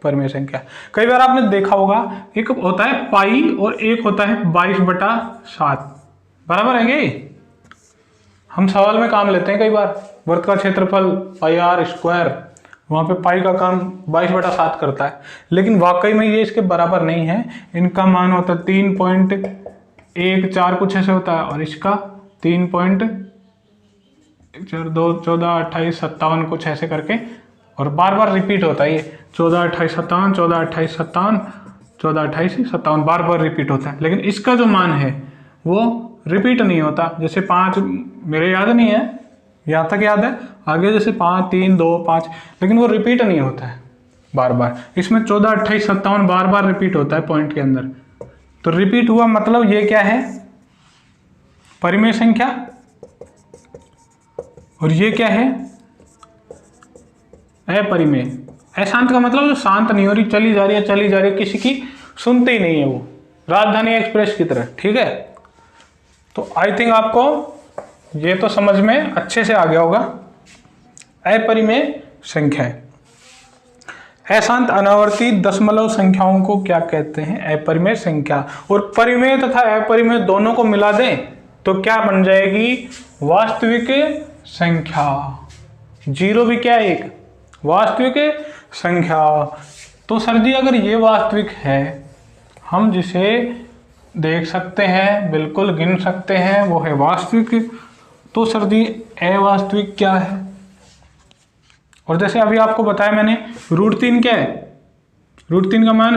परिमेय संख्या। कई बार आपने देखा होगा, एक होता है पाई और एक होता है 22/7, बराबर है क्या? हम सवाल में काम लेते हैं कई बार, वृत्त का क्षेत्रफल πr², वहाँ पे पाई का काम 22/7 करता है, लेकिन वाकई में ये इसके बराबर नहीं है। इनका मान होता है 3.14 कुछ ऐसे होता है, और इसका 3.2 14 28 57 कुछ ऐसे करके, और बार बार रिपीट होता है ये 14 28 57 14 28 57 14 28 57 बार बार रिपीट होता है। लेकिन इसका जो मान है वो रिपीट नहीं होता। जैसे 5 मेरे याद नहीं है, यहाँ तक याद है, आगे जैसे 5 3 2 5, लेकिन वो रिपीट नहीं होता है बार बार। इसमें 14 28 57 बार बार रिपीट होता है पॉइंट के अंदर। तो रिपीट हुआ मतलब ये क्या है? परिमेय संख्या। और ये क्या है? अपरिमेय। अशांत का मतलब जो शांत नहीं हो रही, चली जा रही है, किसी की सुनते ही नहीं है, वो राजधानी एक्सप्रेस की तरह। ठीक है, तो आई थिंक आपको ये तो समझ में अच्छे से आ गया होगा। अपरिमेय संख्याएं, अशांत अनावर्ती दशमलव संख्याओं को क्या कहते हैं? अपरिमेय संख्या। और परिमेय तथा अपरिमेय दोनों को मिला दें तो क्या बन जाएगी? वास्तविक संख्या। 0 भी क्या है? एक वास्तविक संख्या। तो सर जी अगर ये वास्तविक है, हम जिसे देख सकते हैं, बिल्कुल गिन सकते हैं, वो है वास्तविक, तो सर जी अवास्तविक क्या है? और जैसे अभी आपको बताया मैंने, √3 क्या है? √3 का मान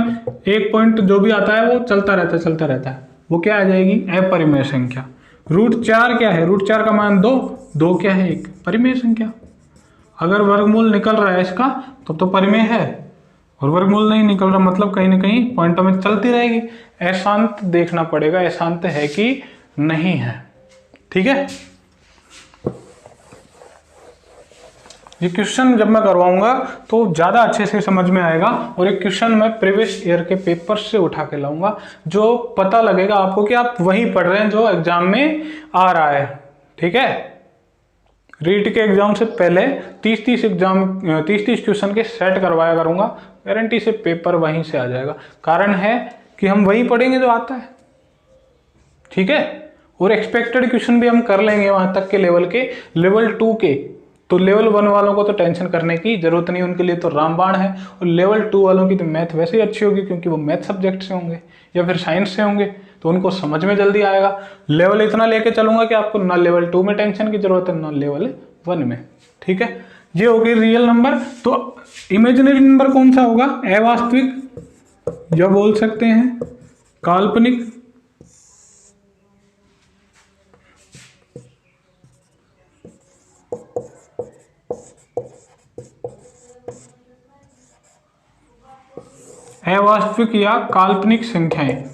1 पॉइंट जो भी आता है वो चलता रहता है। वो क्या आ जाएगी, अपरिमेय संख्या। √4 क्या है, √4 का मान 2, 2 क्या है, 1, परिमेय संख्या। अगर वर्गमूल निकल रहा है इसका तो परिमेय है, और वर्गमूल नहीं निकल रहा मतलब कहीं ना कहीं पॉइंटों में चलती रहेगी। अशांत देखना पड़ेगा, अशांत है कि नहीं है। ठीक है, ये क्वेश्चन जब मैं करवाऊंगा तो ज़्यादा अच्छे से समझ में आएगा, और एक क्वेश्चन मैं प्रीवियस ईयर के पेपर से उठा के लाऊंगा, जो पता लगेगा आपको कि आप वही पढ़ रहे हैं जो एग्जाम में आ रहा है। ठीक है, रीट के एग्जाम से पहले 30-30 क्वेश्चन के सेट करवाया करूंगा, गारंटी से पेपर वहीं से आ जाएगा। कारण है कि हम वही पढ़ेंगे जो आता है। ठीक है, और एक्सपेक्टेड क्वेश्चन भी हम कर लेंगे वहां तक के लेवल के, लेवल 2 के। तो लेवल 1 वालों को तो टेंशन करने की जरूरत नहीं, उनके लिए तो रामबाण है। और लेवल 2 वालों की तो मैथ वैसे ही अच्छी होगी, क्योंकि वो मैथ सब्जेक्ट से होंगे या फिर साइंस से होंगे, तो उनको समझ में जल्दी आएगा। लेवल इतना लेके चलूंगा कि आपको ना लेवल 2 में टेंशन की जरूरत है ना लेवल 1 में। ठीक है, ये हो गई रियल नंबर। तो इमेजिनरी नंबर कौन सा होगा, अवास्तविक या बोल सकते हैं काल्पनिक। अवास्तविक या काल्पनिक संख्याएं,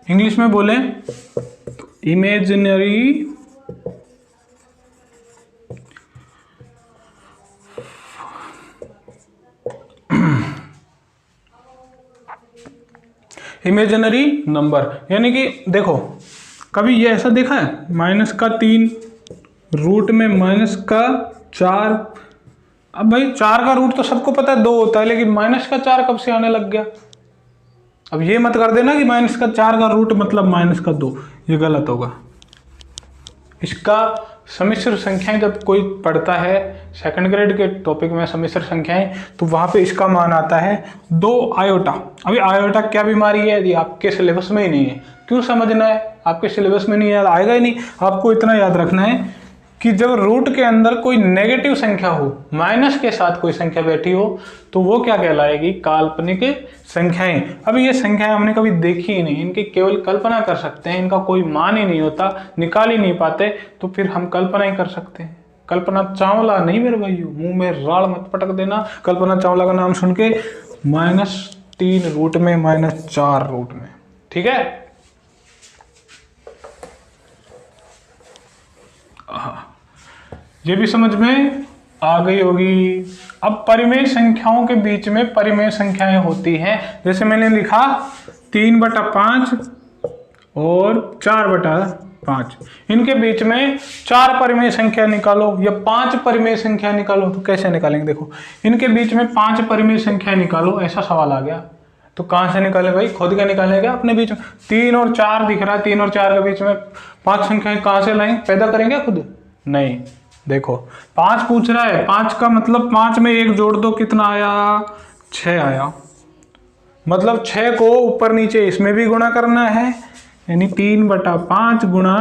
इंग्लिश में बोले इमेजिनरी इमेजिनरी नंबर। यानी कि देखो, कभी ये ऐसा देखा है -3 रूट में -4। अब भाई 4 का रूट तो सबको पता है 2 होता है, लेकिन -4 कब से आने लग गया। अब ये मत कर देना कि -4 का रूट मतलब -2, ये गलत होगा। इसका सम्मिश्र संख्याएं जब कोई पढ़ता है सेकंड ग्रेड के टॉपिक में सम्मिश्र संख्याएं, तो वहां पे इसका मान आता है 2 आयोटा। अभी आयोटा क्या बीमारी है, यदि आपके सिलेबस में ही नहीं है, क्यों समझना है, आपके सिलेबस में नहीं याद आएगा ही नहीं। आपको इतना याद रखना है कि जब रूट के अंदर कोई नेगेटिव संख्या हो, माइनस के साथ कोई संख्या बैठी हो, तो वो क्या कहलाएगी, काल्पनिक संख्याएं। अभी ये संख्याएं हमने कभी देखी ही नहीं, इनकी केवल कल्पना कर सकते हैं, इनका कोई मान ही नहीं होता, निकाल ही नहीं पाते, तो फिर हम कल्पना ही कर सकते हैं। कल्पना चावला नहीं मेरे भाइयों, मुंह में राड़ मत पटक देना कल्पना चावला का नाम सुन के, -3 रूट में -4 रूट में। ठीक है, ये भी समझ में आ गई होगी। अब परिमेय संख्याओं के बीच में परिमेय संख्याएं होती हैं, जैसे मैंने लिखा 3/5 और 4/5, इनके बीच में 4 परिमेय संख्या निकालो या 5 परिमेय संख्या निकालो। तो कैसे निकालेंगे, देखो इनके बीच में 5 परिमेय संख्या निकालो, ऐसा सवाल आ गया। तो कहां से निकाले भाई, खुद का निकालेगा अपने बीच में। 3 और 4 दिख रहा है, 3 और 4 के बीच में 5 संख्याएं कहां से लाएंगे, पैदा करेंगे खुद, नहीं। देखो 5 पूछ रहा है, 5 का मतलब 5 में 1 जोड़ दो, कितना आया, 6 आया। मतलब 6 को ऊपर नीचे इसमें भी गुणा करना है, यानी 3/5 गुणा,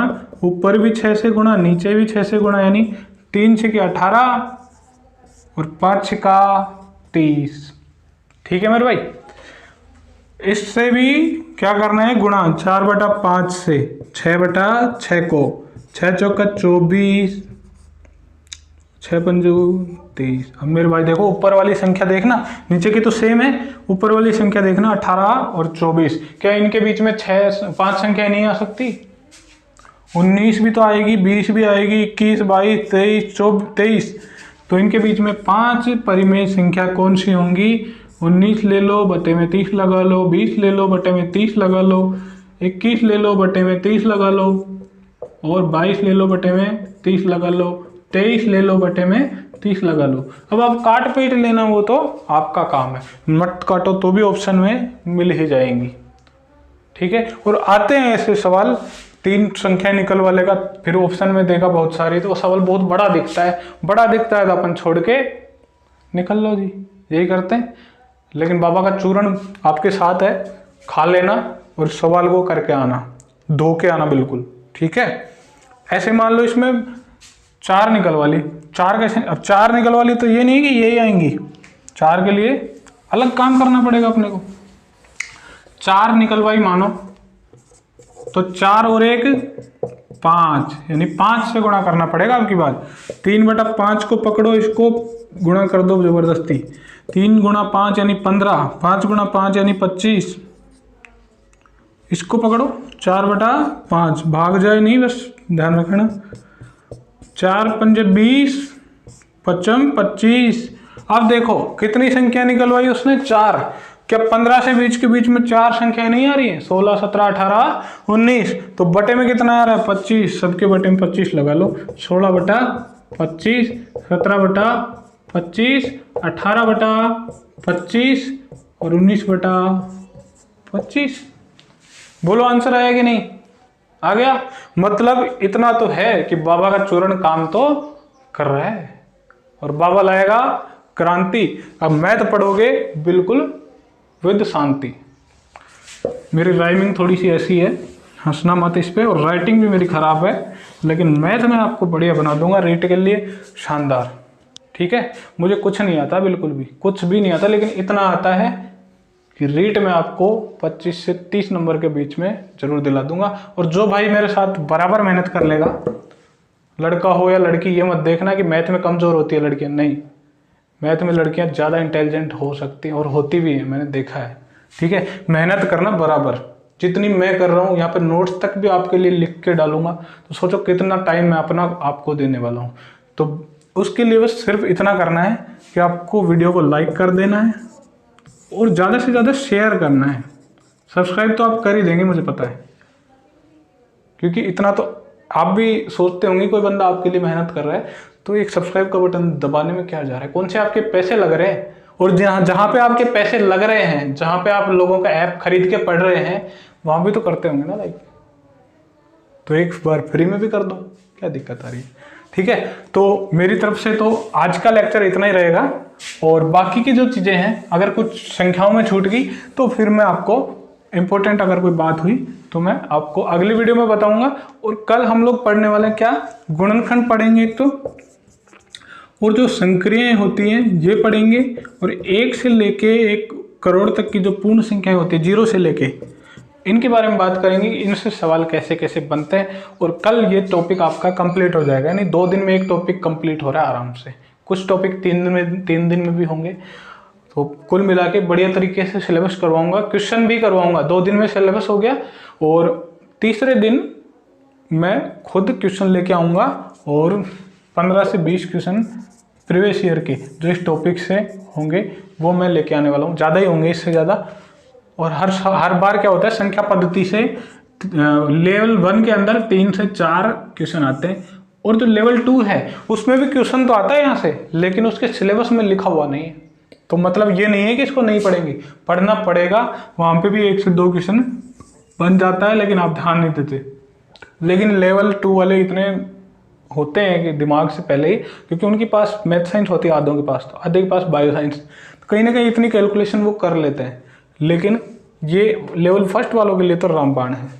ऊपर भी 6 से गुणा, नीचे भी 6 से गुणा, यानी 3 6 के 18 और 5 6 का 30। ठीक है मेरे भाई, इससे भी क्या करना है, गुणा 4/5 से 6/6 को, 6 चौका 24, 6 पंजू 23। अब मेरे भाई देखो ऊपर वाली संख्या देखना, नीचे की तो सेम है, ऊपर वाली संख्या देखना 18 और 24। क्या इनके बीच में 5 संख्या नहीं आ सकती, 19 भी तो आएगी, 20 भी आएगी, 21 22 23 23। तो इनके बीच में 5 परिमेय संख्या कौन सी होंगी, 19 ले लो बटे में 30 लगा लो, 20 ले लो बटे में 30 लगा लो, 21 ले लो बटे में 30 लगा लो, और 22 ले लो बटे में 30 लगा लो, 23 ले लो बटे में 30 लगा लो। अब आप काट पीट लेना, वो तो आपका काम है, मत काटो तो भी ऑप्शन में मिल ही जाएंगी। ठीक है, और आते हैं ऐसे सवाल 3 संख्या निकल वाले का, फिर ऑप्शन में देखा बहुत सारी, तो वो सवाल बहुत बड़ा दिखता है, तो अपन छोड़ के निकल लो जी, यही करते हैं। लेकिन बाबा का चूर्ण आपके साथ है, खा लेना और सवाल को करके आना, धो के आना बिल्कुल। ठीक है, ऐसे मान लो इसमें 4 निकल वाली, 4 कैसे, अब 4 निकल वाली तो ये नहीं कि यही आएंगी, 4 के लिए अलग काम करना पड़ेगा अपने को। 4 निकलवाई मानो, तो 4 और 1 5, यानी 5 से गुणा करना पड़ेगा आपकी बात। 3/5 को पकड़ो, इसको गुणा कर दो जबरदस्ती। 3 गुणा 5 यानी 15, 5 गुणा 5 यानी 25, इसको पकड़ो 4/5, भाग जाए नहीं, बस ध्यान रखना। 4 पंजे 20, 55 25। अब देखो कितनी संख्या निकलवाई उसने, 4। क्या 15 से 20 के बीच में 4 संख्याएं नहीं आ रही है, 16 17 18 19, तो बटे में कितना आ रहा है 25, सबके बटे में 25 लगा लो। 16/25, 17/25, 18/25 और 19/25। बोलो आंसर आया कि नहीं? आ गया। मतलब इतना तो है कि बाबा का चूर्ण काम तो कर रहा है और बाबा लाएगा क्रांति। अब मैथ पढ़ोगे बिल्कुल विद शांति। मेरी राइमिंग थोड़ी सी ऐसी है, हंसना मत इस पे, और राइटिंग भी मेरी खराब है, लेकिन मैथ में आपको बढ़िया बना दूंगा, रीट के लिए शानदार। ठीक है, मुझे कुछ नहीं आता, बिल्कुल भी कुछ भी नहीं आता, लेकिन इतना आता है कि रीट में आपको 25 से 30 नंबर के बीच में जरूर दिला दूंगा। और जो भाई मेरे साथ बराबर मेहनत कर लेगा, लड़का हो या लड़की, ये मत देखना कि मैथ में कमजोर होती है लड़कियां, नहीं, मैथ में लड़कियां ज़्यादा इंटेलिजेंट हो सकती हैं और होती भी हैं, मैंने देखा है। ठीक है, मेहनत करना बराबर, जितनी मैं कर रहा हूँ। यहाँ पे नोट्स तक भी आपके लिए लिख के डालूंगा, तो सोचो कितना टाइम मैं अपना आपको देने वाला हूँ। तो उसके लिए बस सिर्फ इतना करना है कि आपको वीडियो को लाइक कर देना है और ज़्यादा से ज़्यादा शेयर करना है। सब्सक्राइब तो आप कर ही देंगे, मुझे पता है, क्योंकि इतना तो आप भी सोचते होंगे कोई बंदा आपके लिए मेहनत कर रहा है, तो एक सब्सक्राइब का बटन दबाने में क्या जा रहा है, कौन से आपके पैसे लग रहे हैं। और जहाँ पे आपके पैसे लग रहे हैं, जहाँ पे आप लोगों का ऐप खरीद के पढ़ रहे हैं, वहाँ भी तो करते होंगे ना लाइक, तो एक बार फ्री में भी कर दो, क्या दिक्कत आ रही है। ठीक है, तो मेरी तरफ से तो आज का लेक्चर इतना ही रहेगा, और बाकी की जो चीज़ें हैं, अगर कुछ संख्याओं में छूट गई तो फिर मैं आपको इंपॉर्टेंट अगर कोई बात हुई तो मैं आपको अगली वीडियो में बताऊंगा। और कल हम लोग पढ़ने वाले हैं क्या, गुणनखंड पढ़ेंगे एक तो, और जो संक्रियाएं होती हैं ये पढ़ेंगे, और 1 से लेके 1 करोड़ तक की जो पूर्ण संख्याएं होती है 0 से लेके, इनके बारे में बात करेंगे, इनसे सवाल कैसे कैसे बनते हैं। और कल ये टॉपिक आपका कंप्लीट हो जाएगा, यानी 2 दिन में एक टॉपिक कंप्लीट हो रहा है आराम से। कुछ टॉपिक 3 दिन में भी होंगे, तो कुल मिला के बढ़िया तरीके से सिलेबस करवाऊंगा, क्वेश्चन भी करवाऊंगा। 2 दिन में सिलेबस हो गया, और तीसरे दिन मैं खुद क्वेश्चन लेके आऊँगा, और 15 से 20 क्वेश्चन प्रीवियस ईयर के जो इस टॉपिक से होंगे वो मैं लेके आने वाला हूँ, ज़्यादा ही होंगे, इससे ज़्यादा। और हर बार क्या होता है, संख्या पद्धति से लेवल 1 के अंदर 3 से 4 क्वेश्चन आते हैं, और जो लेवल 2 है उसमें भी क्वेश्चन तो आता है यहाँ से, लेकिन उसके सिलेबस में लिखा हुआ नहीं है। तो मतलब ये नहीं है कि इसको नहीं पढ़ेंगे, पढ़ना पड़ेगा, वहाँ पे भी 1 से 2 क्वेश्चन बन जाता है, लेकिन आप ध्यान नहीं देते। लेकिन लेवल 2 वाले इतने होते हैं कि दिमाग से पहले ही, क्योंकि उनके पास मैथ साइंस होती है आधों के पास, तो आधे के पास बायो साइंस, तो कहीं ना कहीं इतनी कैलकुलेशन वो कर लेते हैं। लेकिन ये लेवल 1 वालों के लिए तो रामबाण है।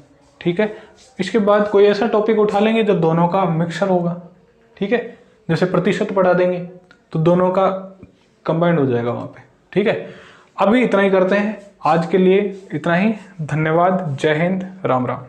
ठीक है, इसके बाद कोई ऐसा टॉपिक उठा लेंगे जो दोनों का मिक्सर होगा। ठीक है, जैसे प्रतिशत पढ़ा देंगे तो दोनों का कंबाइंड हो जाएगा वहाँ पे। ठीक है, अभी इतना ही करते हैं, आज के लिए इतना ही। धन्यवाद, जय हिंद, राम राम।